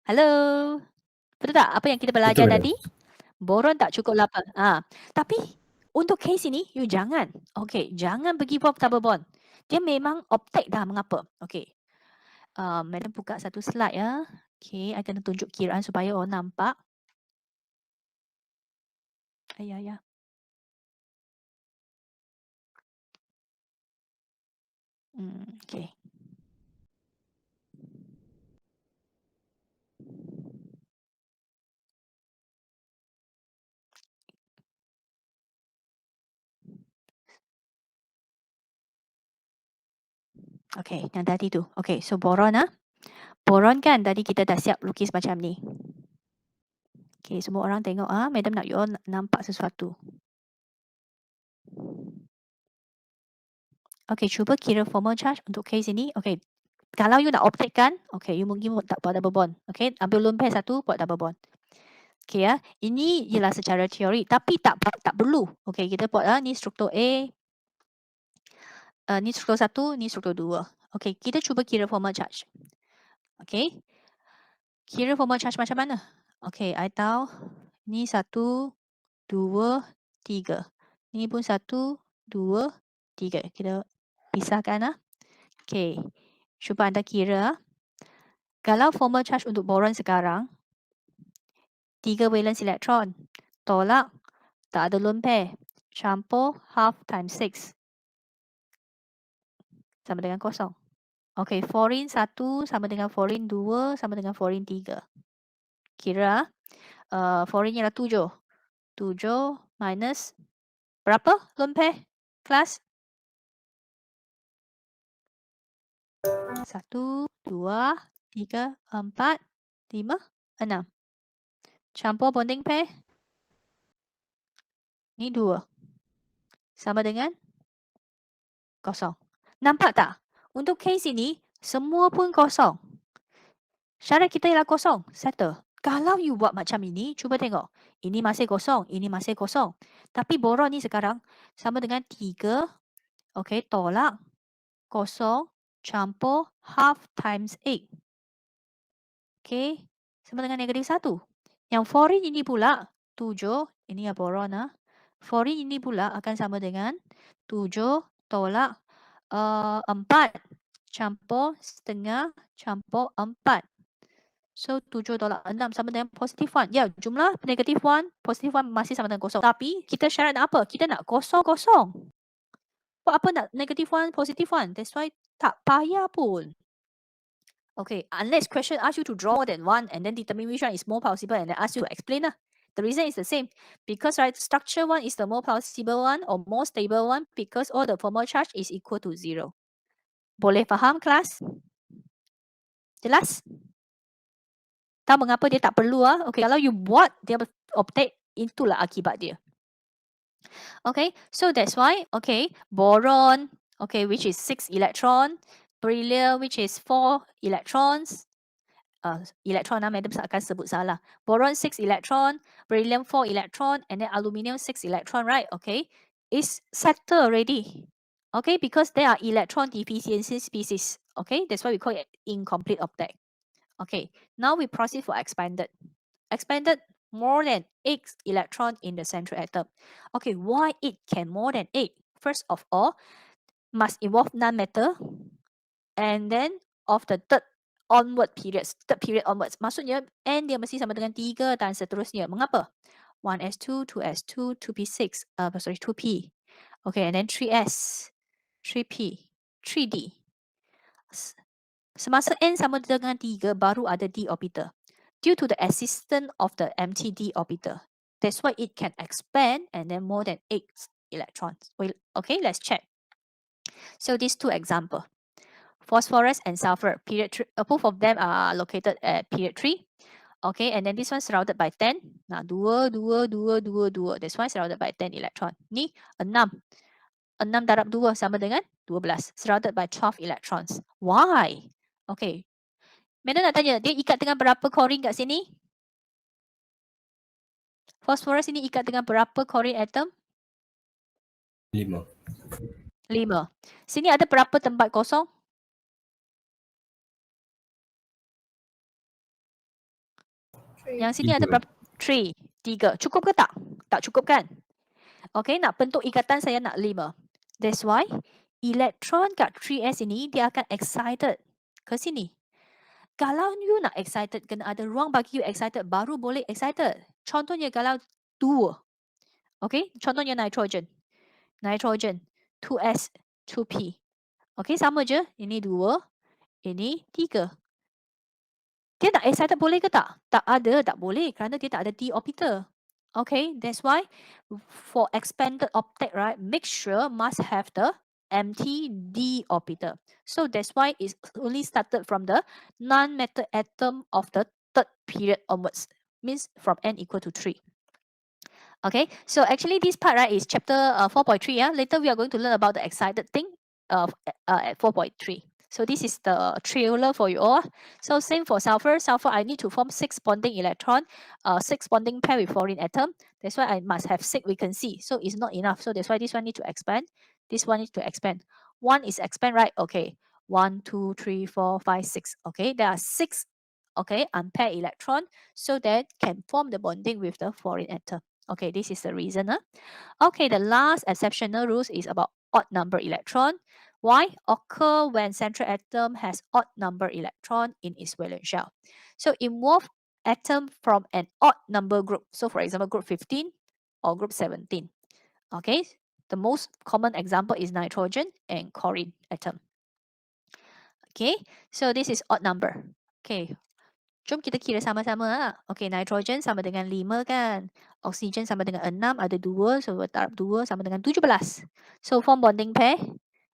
Hello? Betul tak? Apa yang kita belajar Betul, tadi? Boron tak cukup 8. Tapi untuk case ini, you jangan. Okay, jangan pergi form double bond. Dia memang optic dah. Mengapa? Okay. Madam buka satu slide ya. Okay, I kena tunjuk kiraan supaya orang nampak. Ya. Okay. Okay, yang tadi tu. Okay, so boron Boron kan tadi kita dah siap lukis macam ni. Okay, semua orang tengok Madam nak you all nampak sesuatu. Okay, cuba kira formal charge untuk case ini. Okay, kalau you nak optic kan, okay, you mungkin tak buat double bond. Okay, ambil lone pair satu, buat double bond. Okay ini ialah secara teori, tapi tak perlu. Okay, kita buat ni struktur A, ni struktur 1, ni struktur 2. Okay, kita cuba kira formal charge. Okay, kira formal charge macam mana? Okay, I tahu ni 1, 2, 3. Ni pun 1, 2, 3. Kita pisahkan Okay, cuba anda kira. Kalau formal charge untuk boron sekarang 3 valence electron, tolak, tak ada lone pair, campur half times 6 sama dengan kosong. Okay, fluorine 1 sama dengan fluorine 2 sama dengan fluorine 3. Kira fluorine ialah 7. 7 minus berapa lone pair? Kelas? 1, 2, 3, 4, 5, 6. Campur bonding pair. Ni 2. Sama dengan kosong. Nampak tak? Untuk case ini, semua pun kosong. Syarat kita ialah kosong. Settle. Kalau you buat macam ini, cuba tengok. Ini masih kosong. Ini masih kosong. Tapi boron ni sekarang sama dengan 3. Okay, tolak. Kosong. Campur half times 8. Okay. Sama dengan negatif 1. Yang fluorine ini pula 7. Ini ya boron. Fluorine ini pula akan sama dengan 7 tolak 4 campur setengah campur 4. So 7 tolak 6 sama dengan positif 1. Ya, jumlah negatif 1, positif 1 masih sama dengan kosong. Tapi kita syarat nak apa? Kita nak kosong-kosong. Buat apa nak negatif 1, positif 1? That's why tak payah pun. Okay, unless question ask you to draw more than one and then determine which one is more possible and then ask you to explain The reason is the same. Because right, structure 1 is the more possible one or more stable one because all the formal charge is equal to 0. Boleh faham kelas? Jelas? Tahu mengapa dia tak perlu Okay, kalau you buat dia optic, itulah akibat dia. Okay, so that's why, okay, boron, okay, which is 6 electron, beryllium, which is 4 electrons, electron, madam akan sebut salah. Boron 6 electron, beryllium 4 electron, and then aluminium 6 electron, right? Okay, is settled already. Okay, because they are electron deficiency species. Okay, that's why we call it incomplete octet. Okay, now we proceed for expanded. Expanded more than 8 electron in the central atom. Okay, why it can more than 8? First of all, must involve non-metal, and then of the third period onwards. Maksudnya N dia mesti sama dengan 3 dan seterusnya. Mengapa? 1s2, 2s2, 2p6, 2p. Okay, and then 3s, 3p, 3d. Semasa N sama dengan 3, baru ada d orbital. Due to the existence of the empty d orbital. That's why it can expand and then more than 8 electrons. Okay, let's check. So these two examples. Phosphorus and sulfur, period 3, both of them are located at period 3. Okay, and then this one surrounded by 10. Nah, 2. This one surrounded by 10 electron. Ni 6. 6 darab 2 sama dengan 12. Surrounded by 12 electrons. Why? Okay. Madam nak tanya, dia ikat dengan berapa chlorine kat sini? Phosphorus ini ikat dengan berapa chlorine atom? 5. 5. Sini ada berapa tempat kosong? Yang sini ada berapa? 3. Cukup ke tak? Tak cukup kan? Okay, nak bentuk ikatan saya nak 5. That's why electron kat 3s ini dia akan excited ke sini. Kalau you nak excited, kena ada ruang bagi you excited, baru boleh excited. Contohnya kalau 2. Okay, contohnya nitrogen. Nitrogen, 2s, 2p. Okay, sama je. Ini 2, ini 3. Dia nak excited boleh ke tak? Tak ada, tak boleh kerana dia tak ada d orbital. Okay, that's why for expanded octet, right, make sure must have the empty d orbital. So that's why it's only started from the non-metal atom of the third period onwards. Means from n equal to 3. Okay, so actually this part, right, is chapter 4.3. Yeah, later we are going to learn about the excited thing at 4.3. So this is the trailer for you all. So same for sulfur. Sulfur, I need to form 6 bonding electron, 6 bonding pair with fluorine atom. That's why I must have 6 vacancy. So it's not enough. So that's why this one need to expand. This one needs to expand. 1 is expand, right? Okay. 1, 2, 3, 4, 5, 6. Okay, there are 6, okay, unpaired electron, so that can form the bonding with the fluorine atom. Okay, this is the reason. Okay, the last exceptional rules is about odd number electron. Why? Occur when central atom has odd number electron in its valence shell. So involve atom from an odd number group. So for example, group 15 or group 17. Okay, the most common example is nitrogen and chlorine atom. Okay, so this is odd number. Okay, jom kita kira sama-sama. Okay, nitrogen sama dengan 5 kan. Oksigen sama dengan 6, ada 2. So taraf 2 sama dengan 17. So form bonding pair.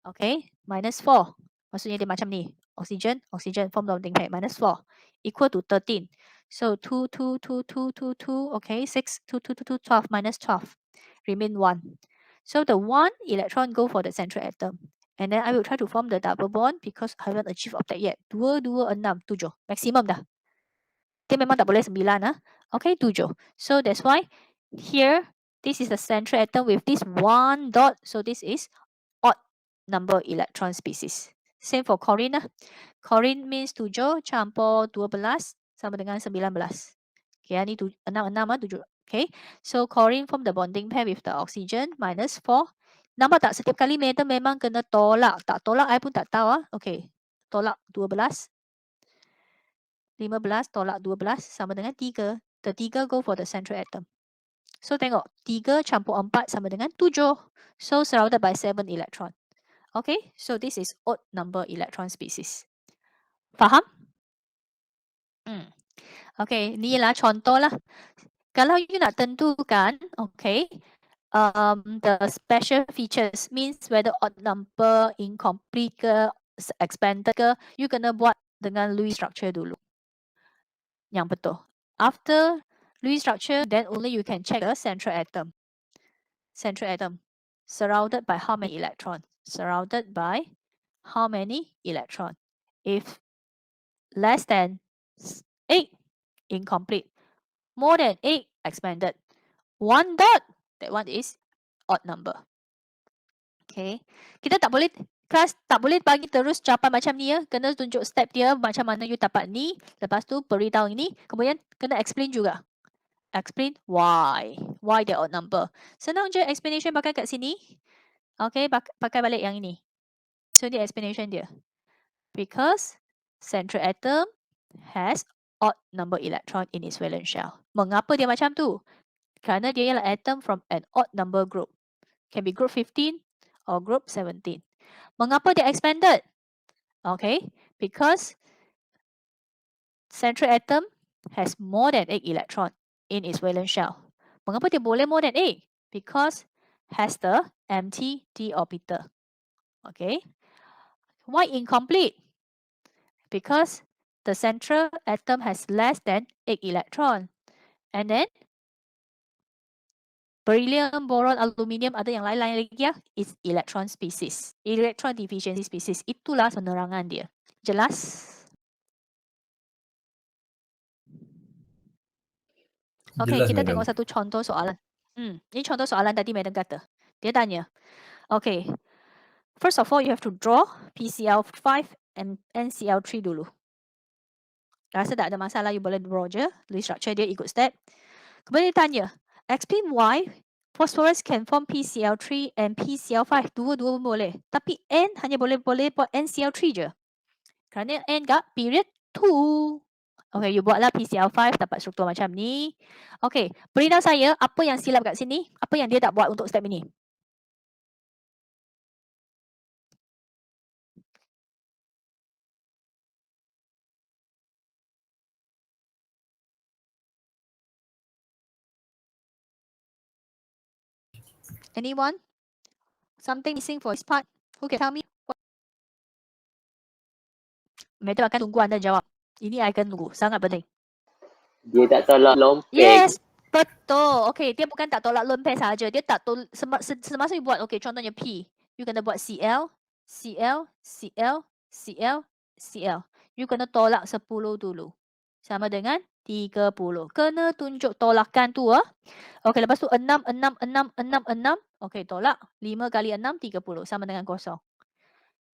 Okay, minus 4. Maksudnya dia macam ni. Oksigen, oksigen form bonding pair. Minus 4. Equal to 13. So 2, 2, 2, 2, 2, 2. Okay, 6, 2, 2, 2, 2, 12. Minus 12. Remain 1. So the 1 electron go for the central atom. And then I will try to form the double bond because I haven't achieved octet yet. 2, 2, 6, 7. Maximum dah. Dia memang tak boleh 9. Okay, 7. So that's why here, this is the central atom with this 1 dot. So this is odd number electron species. Same for chlorine. Chlorine means 7 campur 12 sama dengan 19. Okay, ni 6, 7. Okay, so chlorine form the bonding pair with the oxygen, minus 4. Nampak tak? Setiap kali memang kena tolak. Tak tolak, I pun tak tahu. Okay, tolak 12. 15 tolak 12 sama dengan 3. The 3 go for the central atom. So tengok, 3 campur 4 sama dengan 7. So surrounded by 7 electron. Okay, so this is odd number electron species. Faham? Okay, ni lah contoh lah. Kalau you nak tentukan, okay, the special features means whether odd number, incomplete ke, expanded ke, you kena buat dengan Lewis structure dulu. Yang betul. After Lewis structure, then only you can check the central atom. Central atom. Surrounded by how many electrons? Surrounded by how many electrons? If less than 8, incomplete. More than 8, expanded. 1 dot, that one is odd number. Okay. Kita tak boleh, kelas tak boleh bagi terus jawapan macam ni ya. Kena tunjuk step dia macam mana you dapat ni. Lepas tu beritahu ini. Kemudian kena explain juga. Explain why. Why the odd number. Senang je explanation pakai kat sini. Okay, pakai balik yang ini. So, dia explanation dia. Because central atom has odd number electron in its valence shell. Mengapa dia macam tu? Kerana dia ialah atom from an odd number group. Can be group 15 or group 17. Mengapa dia expanded? Okay, because central atom has more than 8 electron in its valence shell. Mengapa dia boleh more than 8? Because has the empty d orbital. Okay. Why incomplete? Because the central atom has less than 8 electron. And then beryllium, boron, aluminium, ada yang lain-lain lagi ya, is electron species. Electron deficiency species. Itulah penerangan dia. Jelas? Okay, Jelas, kita madam. tengok satu contoh soalan. Ini contoh soalan tadi madam kata. Dia tanya. Okay. First of all, you have to draw PCl5 and NCl3 dulu. Rasa tak ada masalah, you boleh draw je. List structure dia ikut step. Kemudian dia tanya, explain why phosphorus can form PCl3 and PCl5. Dua-dua boleh. Tapi N hanya boleh buat NCl3 je. Kerana N kat period 2. Okay, you buatlah PCl5 dapat struktur macam ni. Okay, beritahu saya apa yang silap kat sini. Apa yang dia tak buat untuk step ini. Anyone? Something missing for this part? Who can tell me? Madam akan tunggu anda jawab. Ini I akan tunggu. Sangat penting. Dia tak tolak lompek. Yes, betul. Okay, dia bukan tak tolak lempeh sahaja. Dia tak semasa you buat, okay, contohnya P. You kena buat Cl, Cl, Cl, Cl, Cl. You kena tolak 10 dulu. Sama dengan 30. Kena tunjuk tolakan tu. Okay, lepas tu 6, 6, 6, 6, 6. Okay, tolak. 5 kali 6, 30. Sama dengan kosong.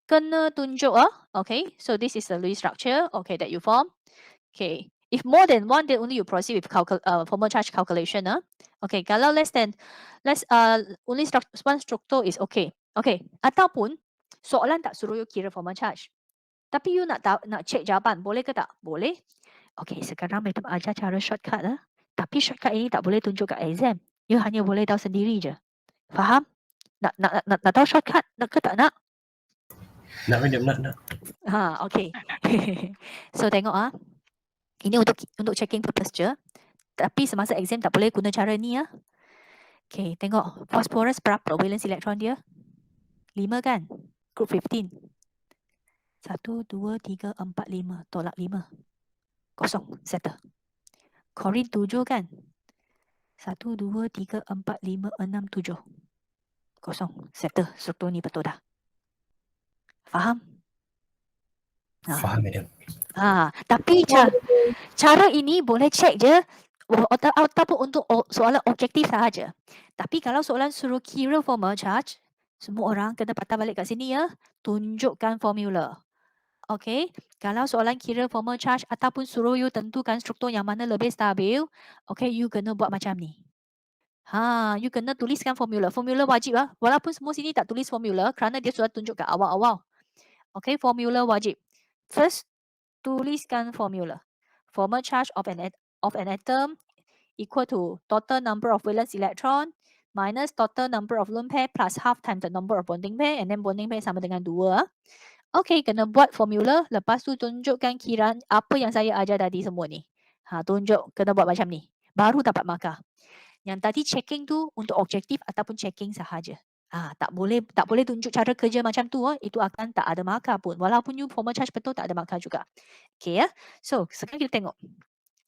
Kena tunjuk. Okay, so this is the Lewis structure. Okay, that you form. Okay, if more than one, then only you proceed with formal charge calculation. Okay, kalau only one structure is okay. Okay, ataupun soalan tak suruh you kira formal charge. Tapi you nak check jawapan, boleh ke tak? Boleh. Okay, sekarang madam ajar cara shortcut. Tapi shortcut ini tak boleh tunjuk kat exam. You hanya boleh tahu sendiri je. Faham? Nak tahu shortcut? Nak ke tak nak? Nak, madam, nak. Okay. So tengok ini untuk checking purpose je. Tapi semasa exam tak boleh guna cara ni Okay, tengok phosphorus berapa valence electron dia? 5 kan? Group 15. 1, 2, 3, 4, 5. Tolak 5. Kosong. Settle. Chlorine 7 kan? 1, 2, 3, 4, 5, 6, 7. Kosong. Settle. Struktur ni betul dah. Faham? Faham, madam. Tapi cara ini boleh check je ataupun untuk soalan objektif sahaja. Tapi kalau soalan suruh kira formal charge, semua orang kena patah balik kat sini ya. Tunjukkan formula. Okay. Kalau soalan kira formal charge ataupun suruh you tentukan struktur yang mana lebih stabil, okay, you kena buat macam ni. You kena tuliskan formula. Formula wajib Walaupun semua sini tak tulis formula kerana dia sudah tunjuk kat awal-awal. Okay, formula wajib. First, tuliskan formula. Formal charge of an atom equal to total number of valence electron minus total number of lone pair plus half times the number of bonding pair, and then bonding pair sama dengan 2. Okay, kena buat formula. Lepas tu tunjukkan kiraan apa yang saya ajar tadi semua ni. Tunjuk, kena buat macam ni. Baru dapat markah. Yang tadi checking tu untuk objektif ataupun checking sahaja. Tak boleh tunjuk cara kerja macam tu. Itu akan tak ada markah pun. Walaupun you formal charge betul, tak ada markah juga. Okay ya. So, sekarang kita tengok.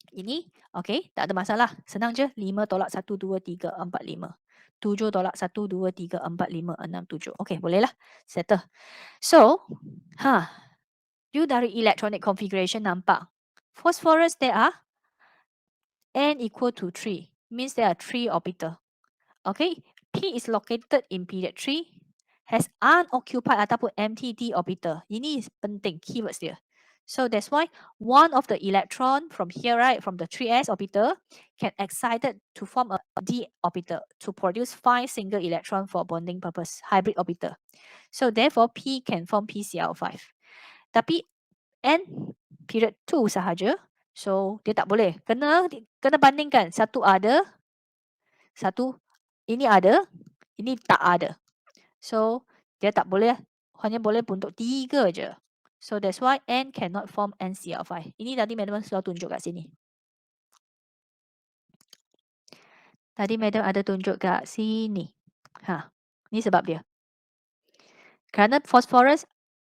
Ini, okay, tak ada masalah. Senang je. 5 tolak 1, 2, 3, 4, 5. 7 tolak 1, 2, 3, 4, 5, 6, 7. Okay, bolehlah. Settle. So, you dari electronic configuration nampak. Phosphorus, there are n equal to 3. Means there are 3 orbital. Okay, P is located in period 3, has unoccupied ataupun empty d orbital. Ini penting keywords dia. So that's why one of the electron from here, right, from the 3s orbital, can excited to form a d orbital to produce 5 single electron for bonding purpose, hybrid orbital. So therefore P can form PCl5. Tapi N period 2 sahaja. So dia tak boleh. Kena bandingkan. Satu ada, satu ini ada, ini tak ada. So dia tak boleh, hanya boleh untuk 3 je. So that's why N cannot form NCl5. Ini tadi madam sudah tunjuk kat sini. Tadi madam ada tunjuk kat sini. Ni sebab dia. Kerana phosphorus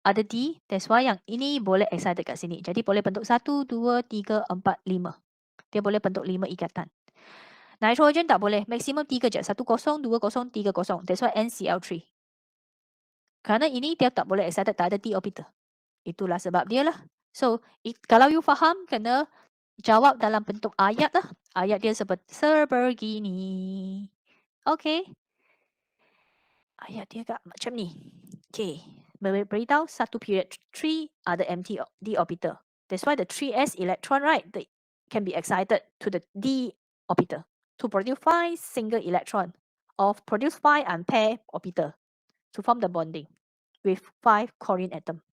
ada D, that's why yang ini boleh excited kat sini. Jadi boleh bentuk 1, 2, 3, 4, 5. Dia boleh bentuk 5 ikatan. Nitrogen tak boleh. Maksimum 3 je. 10, 20, 30. That's why NCl3. Kerana ini dia tak boleh excited, tak ada D orbital. Itulah sebab dia lah. So, kalau you faham, kena jawab dalam bentuk ayat lah. Ayat dia sebegini. Okay. Ayat dia kat macam ni. Okay. Beritahu satu period 3 ada empty D orbital. That's why the 3s electron, right, they can be excited to the D orbital to produce 5 single electron or produce 5 unpaired orbital to form the bonding with 5 chlorine atom.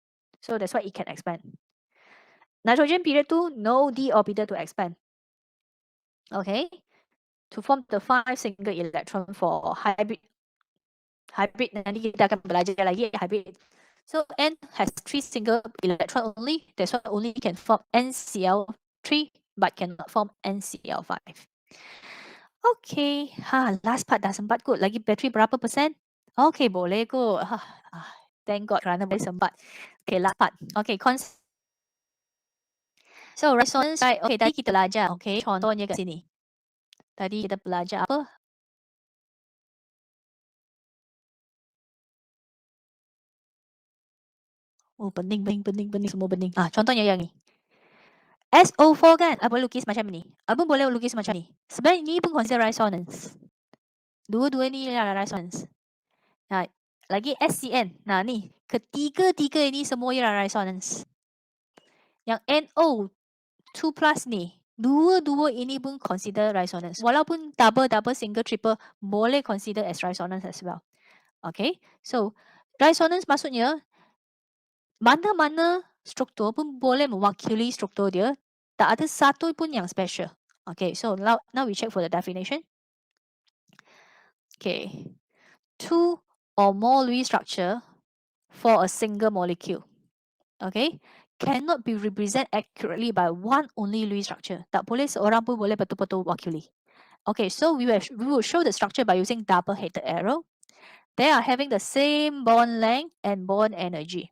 So that's why it can expand. Nitrogen period 2, no D orbital to expand. Okay. To form the 5 single electron for hybrid. Hybrid nanti kita akan belajar lagi hybrid. So N has 3 single electron only. That's why only can form NCl3 but cannot form NCl5. Okay. Last part dah sempat kot. Lagi bateri berapa persen? Okay, boleh kot. Thank God kerana boleh sempat. Okay, last part. Okay, so resonance, right? Okay, tadi kita belajar. Okay, contohnya kat sini. Tadi kita belajar apa? Oh, pening, semua pening. Contohnya yang ni. SO4 kan, abang lukis macam ni. Abang boleh lukis macam ni. Sebenarnya ni pun consider resonance. Dua-dua ni adalah resonance. Lagi SCN. Ni. Ketiga-tiga ini semua ialah resonance. Yang NO2 plus ni. Dua-dua ini pun consider resonance. Walaupun double, single, triple boleh consider as resonance as well. Okay. So, resonance maksudnya mana-mana struktur pun boleh mewakili struktur dia. Tak ada satu pun yang special. Okay, so now we check for the definition. Okay. 2 or more Lewis structure for a single molecule. Okay. Cannot be represented accurately by one only Lewis structure. Tak boleh seorang pun boleh betul-betul wakili. Okay, so we will show the structure by using double-headed arrow. They are having the same bond length and bond energy.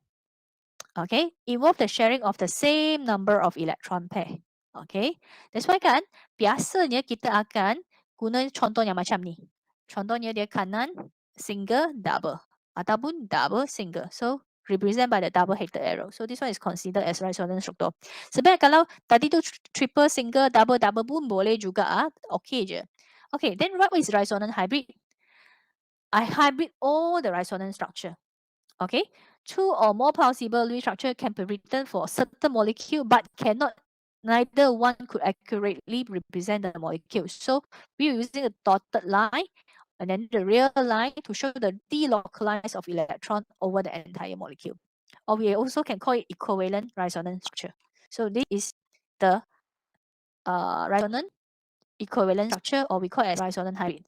Okay, involve the sharing of the same number of electron pair. Okay, that's why kan, biasanya kita akan guna contoh yang macam ni. Contohnya dia kanan, single, double. Ataupun double, single. So, represent by the double-headed arrow. So, this one is considered as resonance struktur. Sebenarnya kalau tadi tu triple, single, double pun boleh juga. Okay je. Okay, then what is resonance hybrid? I hybrid all the resonance structure. Okay, 2 or more possible Lewis structure can be written for a certain molecule, but neither one could accurately represent the molecule. So we are using a dotted line and then the real line to show the delocalized of electron over the entire molecule. Or we also can call it equivalent resonance structure. So this is the resonance equivalent structure, or we call it as resonance hybrid.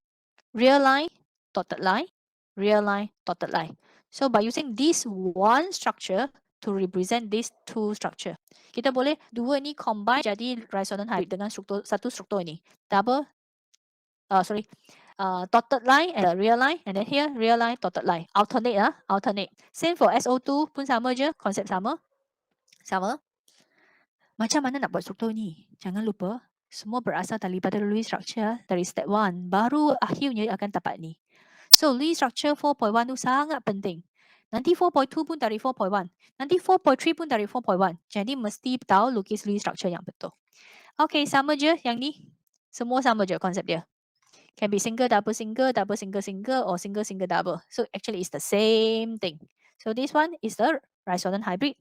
Real line, dotted line, real line, dotted line. So by using this one structure to represent these two structure, kita boleh dua ni combine jadi resonance hybrid dengan satu struktur ini. Dotted line and the real line, and then here real line, dotted line. Alternate. Same for SO2 pun sama je, konsep sama. Macam mana nak buat struktur ni? Jangan lupa, semua berasal daripada Lewis structure dari step 1. Baru akhirnya akan dapat ni. So, Lewis structure 4.1 tu sangat penting. Nanti 4.2 pun dari 4.1. Nanti 4.3 pun dari 4.1. Jadi mesti tahu lukis Lewis structure yang betul. Okay, sama je yang ni. Semua sama je konsep dia. Can be single, double, single, double, single, single, or single, single, double. So actually it's the same thing. So this one is the resonant hybrid.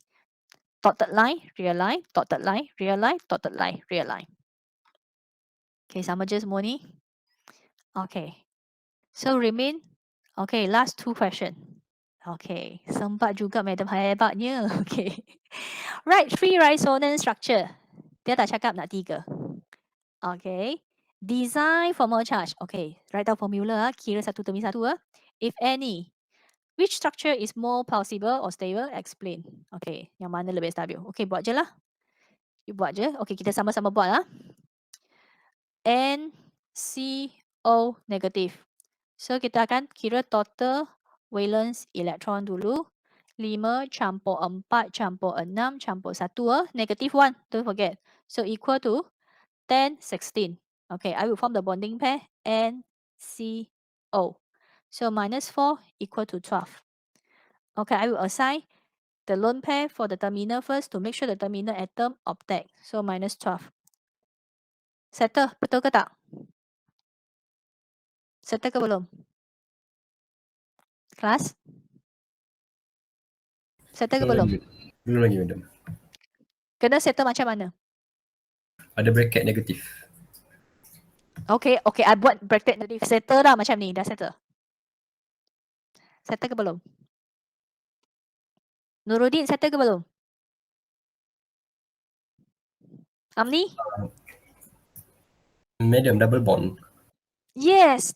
Dotted line, real line, dotted line, real line, dotted line, real line. Okay, sama je semua ni. Okay. So remain. Okay, last two question. Okay, sempat juga madam hebatnya. Okay. Right, three resonance structure. Dia tak cakap nak 3. Okay. Design formal charge. Okay, write down formula. Kira satu demi satu. If any, which structure is more plausible or stable? Explain. Okay, yang mana lebih stabil? Okay, buat je lah. You buat je. Okay, kita sama-sama buat lah. NCO negative. So kita akan kira total valence electron dulu. 5 campur 4 campur 6 campur 1. Negative 1. Don't forget. So equal to 10, 16. Okay, I will form the bonding pair NCO. So minus 4 equal to 12. Okay, I will assign the lone pair for the terminal first to make sure the terminal atom octet. So minus 12. Settle, betul ke tak? Settle ke belum? Kelas? Settle ke belum? Belum lagi, madam. Kena settle macam mana? Ada bracket negatif. Okay, okay, I buat bracket negatif. Settle dah macam ni, dah settle. Settle ke belum? Nuruddin, settle ke belum? Amni? Madam, double bond. Yes.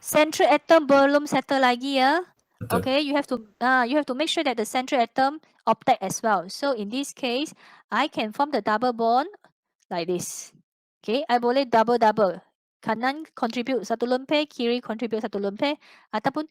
Central atom belum settle lagi ya. Betul. Okay, you have to make sure that the central atom octet as well. So in this case, I can form the double bond like this. Okay, I boleh double. Kanan contribute satu lone pair, kiri contribute satu lone pair, ataupun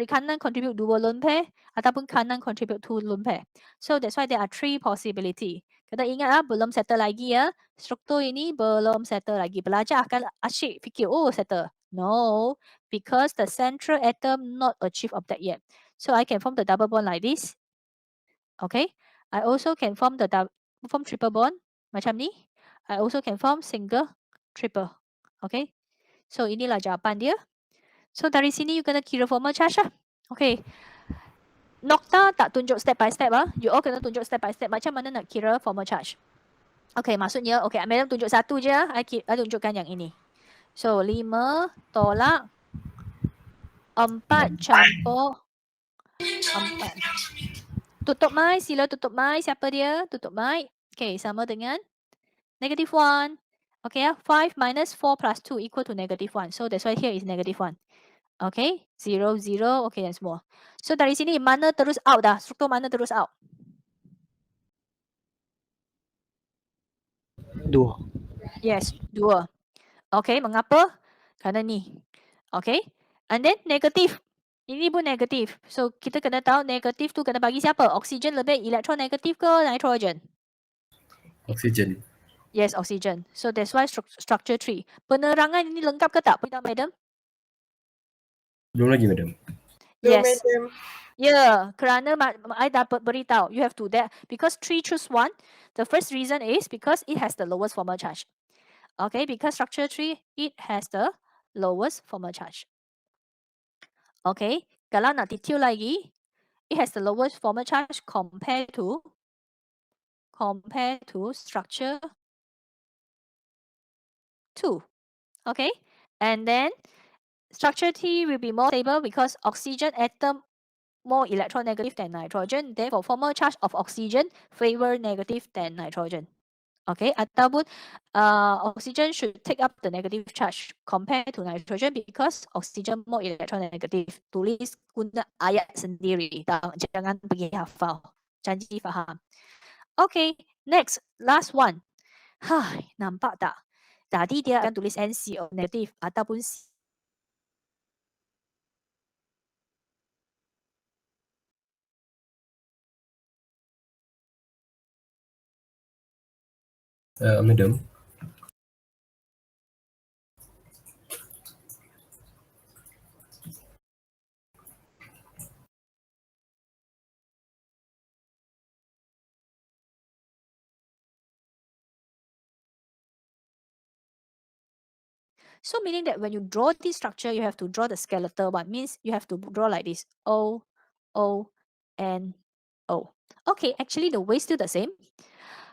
kanan contribute 2 lone pair, ataupun kanan contribute 2 lone pair. So that's why there are 3 possibility. Kena ingat belum settle lagi ya. Struktur ini belum settle lagi. Belajar akan asyik fikir, oh settle. No, because the central atom not achieve octet yet. So I can form the double bond like this. Okay, I also can form triple bond macam ni. I also can form single, triple. Okay, so inilah jawapan dia. So dari sini you kena kira formal charge lah. Okay, Nokta tak tunjuk step by step You all kena tunjuk step by step macam mana nak kira formal charge. Okay, maksudnya, okay, madam tunjuk satu je. I tunjukkan yang ini. So 5 tolak 4 campur 4. Tutup mic, sila tutup mic. Siapa dia? Tutup mic. Okay, sama dengan negative 1. Okay, 5 minus 4 plus 2 equal to negative 1. So that's why here is negative 1. Okay, 0, 0. Okay, dan semua. So dari sini mana terus out dah? Struktur mana terus out? 2. Yes, 2. Okay, mengapa? Kerana ni. Okay, and then negative. Ini pun negatif. So kita kena tahu negatif tu kena bagi siapa? Oksigen lebih elektron negatif ke nitrogen? Oksigen. Yes, oksigen. So that's why structure 3. Penerangan ini lengkap ke tak? Beritahu madam. Belum lagi, madam. Yes. Yeah, kerana I dapat beritahu. You have to that. Because 3 choose 1. The first reason is because it has the lowest formal charge. Okay, because structure 3, it has the lowest formal charge. Okay, kalau nak detail lagi, it has the lowest formal charge compared to structure 2. Okay, and then structure T will be more stable because oxygen atom more electronegative than nitrogen. Therefore, formal charge of oxygen favor negative than nitrogen. Okay, ataupun oxygen should take up the negative charge compared to nitrogen because oxygen more electronegative. Tulis guna ayat sendiri. Jangan pergi hafal. Janji faham. Okay, next, last one. Hai, nampak tak? Tadi dia akan tulis NCO negatif ataupun Madam. So meaning that when you draw this structure, you have to draw the skeletal one. Means you have to draw like this. O, O, and O. Okay, actually the way still the same.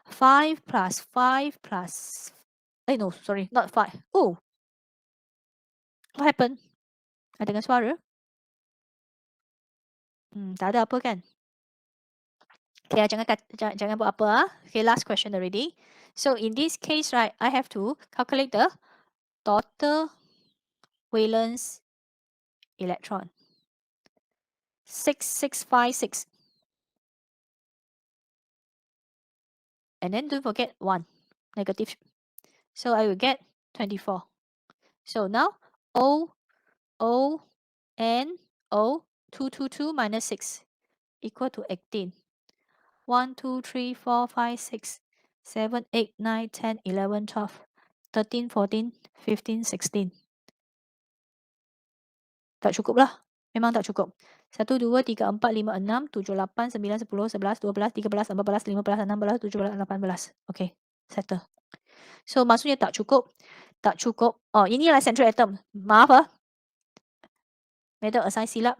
5 plus 5 plus... no, sorry, not 5. Oh, what happened? Ada dengar suara? Tak ada apa kan? Okay, jangan buat apa. Okay, last question already. So in this case, right, I have to calculate the total valence electron. 6656. And then don't forget 1, negative. So I will get 24. So now O, O, N, O, 222 minus 6 equal to 18. 1, 2, 3, 4, 5, 6, 7, 8, 9, 10, 11, 12, 13, 14, 15, 16. Tak cukup lah. Memang tak cukup. 1, 2, 3, 4, 5, 6, 7, 8, 9, 10, 11, 12, 13, 14, 15, 16, 17, 18. Okay, settle. So maksudnya tak cukup. Tak cukup. Oh, inilah central atom. Maaf ah. Madam assign silap.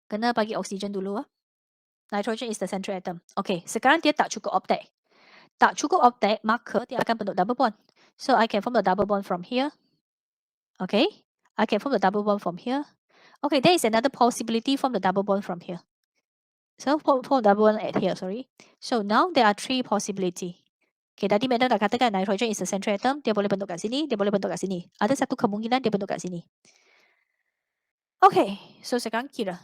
Kena bagi oksigen dulu ah. Nitrogen is the central atom. Okay, sekarang dia tak cukup octet. Tak cukup octet, maka dia akan bentuk double bond. So I can form the double bond from here. Okay, I can form the double bond from here. Okay, there is another possibility from the double bond from here. So form double bond at here, sorry. So now there are 3 possibility. Okay, tadi Madam dah katakan nitrogen is the central atom. Dia boleh bentuk kat sini, dia boleh bentuk kat sini. Ada satu kemungkinan dia bentuk kat sini. Okay, so sekarang kira.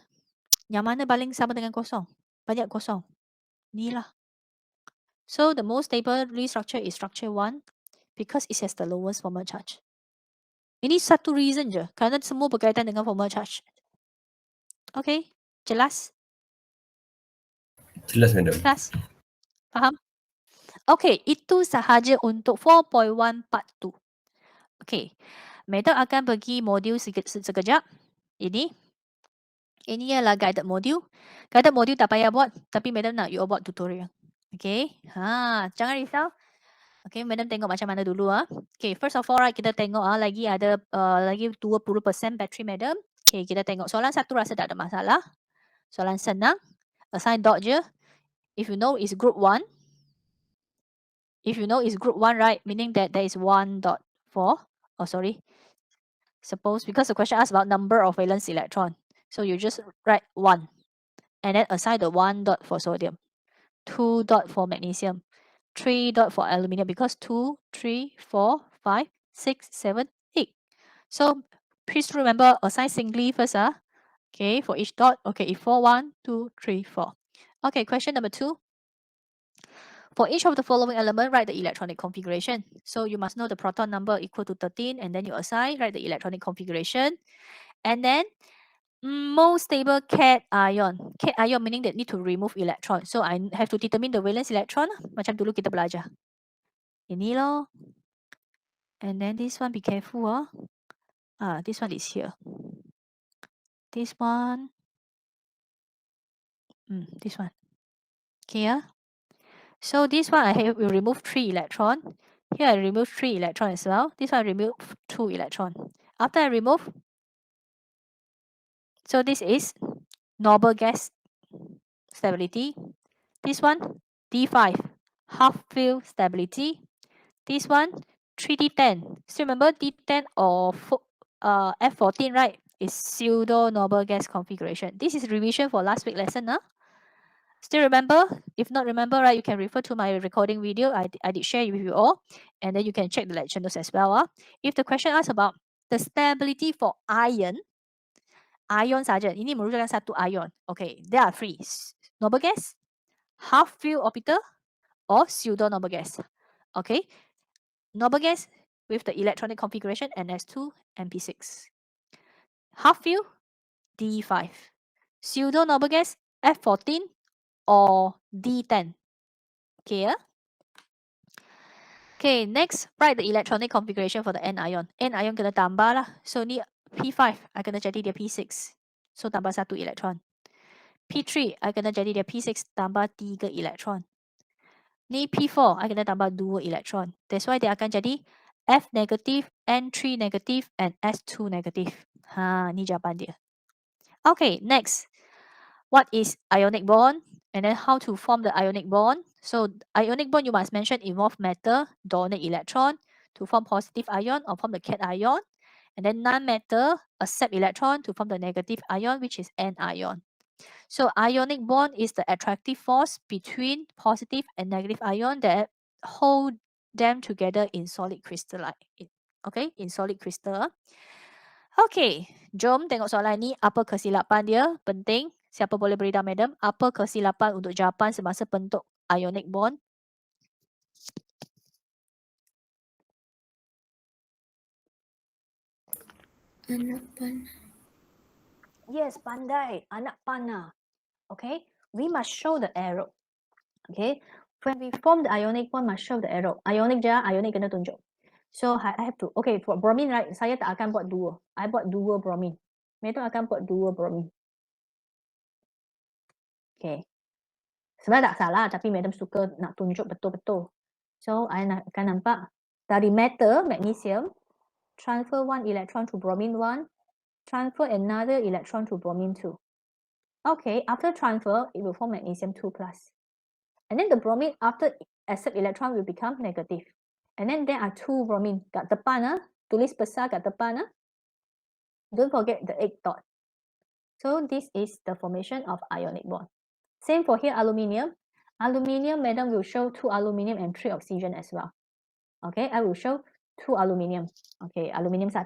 Yang mana paling sama dengan kosong? Banyak kosong. Ni lah. So the most stable restructure is structure 1 because it has the lowest formal charge. Ini satu reason je. Kerana semua berkaitan dengan formal charge. Okay, jelas? Jelas, madam. Jelas? Faham? Okay, itu sahaja untuk 4.1 part 2. Okay, Madam akan pergi modul sekejap. Ini ialah guided module. Guided module tak payah buat, tapi Madam nak you all buat tutorial. Okay, jangan risau. Okay, Madam tengok macam mana dulu ah. Okay, first of all right, kita tengok lagi ada lagi 20% battery Madam. Okay, kita tengok soalan 1 rasa tak ada masalah. Soalan senang. Assign dot je. If you know is group 1. If you know is group 1, right, meaning that there is 1.4. Oh, sorry. Suppose because the question asks about number of valence electron. So you just write 1 and then assign the 1 dot for sodium, 2 dot for magnesium, 3 dot for aluminium because 2, 3, 4, 5, 6, 7, 8. So please remember assign singly first. Okay, for each dot. Okay, if 4, 1, 2, 3, 4. Okay, question number 2. For each of the following element, write the electronic configuration. So you must know the proton number equal to 13 and then you assign, write the electronic configuration. And then most stable cation. Cation meaning that need to remove electron. So I have to determine the valence electron. Macam dulu kita belajar. Ini loh. And then this one, be careful. This one is here. This one. This one. Okay. So this one I will remove 3 electron. Here I remove 3 electron as well. This one I remove 2 electron. After I remove, so this is noble gas stability. This one D5 half fill stability. This one 3D10. Still remember D10 or F14, right? Is pseudo noble gas configuration. This is revision for last week lesson. Still remember? If not remember, right, you can refer to my recording video. I did share with you all. And then you can check the lecture notes as well. If the question asks about the stability for ion saja. Ini merupakan satu ion. Okay, there are 3. Noble gas, half fill orbital, or pseudo noble gas. Okay, noble gas with the electronic configuration NS2 MP6. Half fill D5. Pseudo noble gas F14 or D10. Okay. Okay, next, write the electronic configuration for the N ion. N ion kena tambah lah. So ni P5, I kena jadi dia P6. So tambah 1 elektron. P3, I kena jadi dia P6 tambah 3 elektron. Ni P4, I kena tambah 2 elektron. That's why dia akan jadi F negative, N3 negative, and S2 negative. Ni jawapan dia. Okay, next. What is ionic bond? And then how to form the ionic bond? So ionic bond, you must mention involve metal, donate electron to form positive ion or form the cation. And then non-metal accept electron to form the negative ion, which is anion. So ionic bond is the attractive force between positive and negative ion that hold them together in solid crystal. Okay, in solid crystal. Okay, jom tengok soalan ni. Apa kesilapan dia? Penting. Siapa boleh beritahu madam? Apa kesilapan untuk jawapan semasa bentuk ionic bond? Anak panah. Yes, pandai. Anak panah. Okay, we must show the arrow. Okay, when we form the ionic bond, must show the arrow. Ionic je, ionic kena tunjuk. So I have to, okay, for bromine, right, saya tak akan buat dua. I buat dua bromine. Madam akan buat dua bromine. Okay. Sebenarnya tak salah, tapi madam suka nak tunjuk betul-betul. So, I akan nampak dari metal, magnesium, transfer one electron to bromine 1, transfer another electron to bromine 2. Okay, after transfer, it will form magnesium 2+. And then the bromine, after accept electron, will become negative. And then there are two bromine. Kat depan, tulis besar kat depan. Don't forget the 8 dot. So, this is the formation of ionic bond. Same for here, aluminium. Aluminium, madam will show 2 aluminium and 3 oxygen as well. Okay, I will show 2 aluminium. Okay, aluminium 1,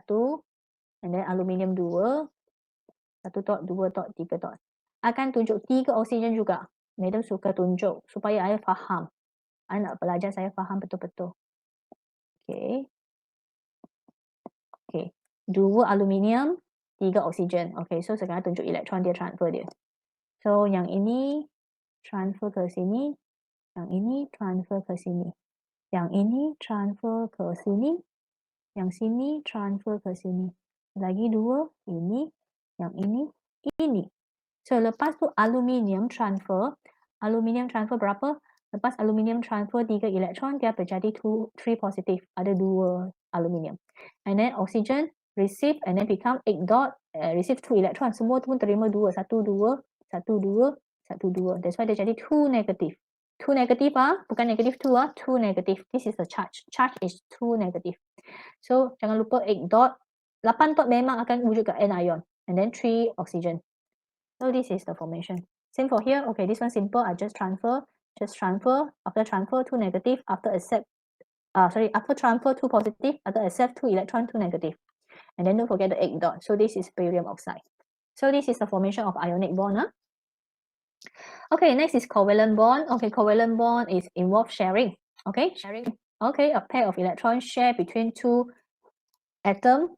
and then aluminium 2, 1 dot, 2 dot, 3 dot. Akan tunjuk 3 oksigen juga. Madam suka tunjuk supaya saya faham. Saya nak belajar, saya faham betul-betul. Okay. Okay, 2 aluminium, 3 oksigen. Okay, so sekarang tunjuk elektron dia, transfer dia. So, yang ini transfer ke sini, yang ini transfer ke sini. Yang ini transfer ke sini, yang sini transfer ke sini. Lagi 2, ini, yang ini, ini. So, lepas tu aluminium transfer berapa? Lepas aluminium transfer 3 elektron, dia berjadi 3 positif. Ada 2 aluminium. And then oxygen receive and then become 8 dot, receive 2 electron. Semua tu pun terima 2. 1, 2, 1, 2, 1, 2. That's why dia jadi 2 negative. 2 negative bukan negative 2 2 negative. This is the charge. Charge is 2 negative. So, jangan lupa 8 dot. 8 dot memang akan wujud ke anion. And then 3 oxygen. So, this is the formation. Same for here. Okay, this one simple. I just transfer. After transfer, 2 negative. After accept, after transfer, 2 positive. After accept, 2 electron, 2 negative. And then don't forget the 8 dot. So, this is barium oxide. So, this is the formation of ionic bond. Okay, next is covalent bond. Okay, covalent bond is involve sharing. Okay, sharing. Okay, a pair of electrons share between 2 atoms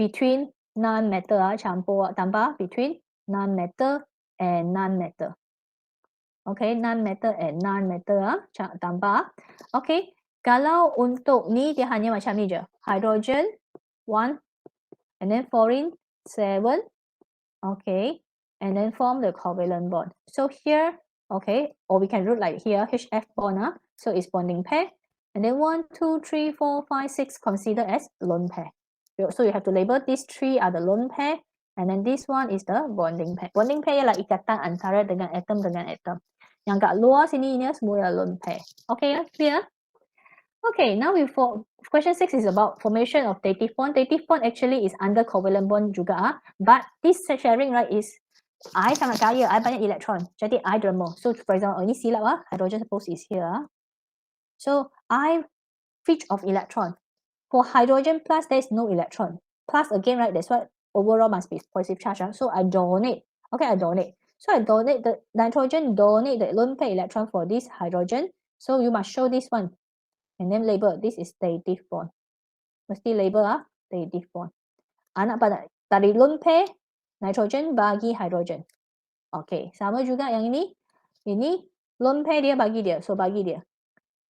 between non-metal, campur tambah between non-metal and non-metal. Okay, non-metal and non-metal tambah. Okay, kalau untuk ni dia hanya macam ni je. Hydrogen 1 and then fluorine 7. Okay, and then form the covalent bond. So here, okay, or we can write like here, HF bond, so it's bonding pair. And then 1, 2, 3, 4, 5, 6 considered as lone pair. So you have to label these 3 are the lone pair, and then this one is the bonding pair. Bonding pair ialah ikatan antara dengan atom dengan atom. Yang kat luar sini ni semua ialah lone pair. Okay, clear? Okay, now question 6 is about formation of dative bond. Dative bond actually is under covalent bond juga, but this sharing right is I sangat kaya, I banyak elektron. Jadi I dermal. So for example, ini silap hydrogen suppose is here. So I fetch of electron. For hydrogen plus there is no electron. Plus again, right, that's why overall must be positive charge. So I donate. Okay, I donate. So I donate the nitrogen, donate the lone pair electron for this hydrogen. So you must show this one. And then label, this is dative bond. Mesti label dative bond. Nak pada dari lone pair, nitrogen bagi hydrogen. Okay, sama juga yang ini. Ini lone pair dia bagi dia. So bagi dia.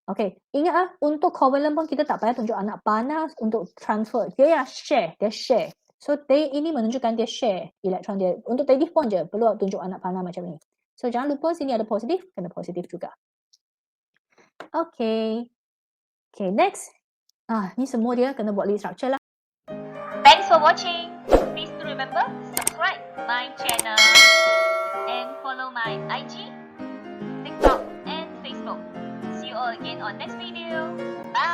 Okay, ingat untuk covalent bond kita tak payah tunjuk anak panah untuk transfer. Dia ya share, dia share. So ini menunjukkan dia share elektron dia. Untuk dative bond je perlu tunjuk anak panah macam ni. So jangan lupa sini ada positif, kena positif juga. Okay. Okay, next. Ni semua dia kena buat list structure lah. Thanks for watching. Please do remember, subscribe my channel and follow my IG, TikTok and Facebook. See you all again on next video. Bye.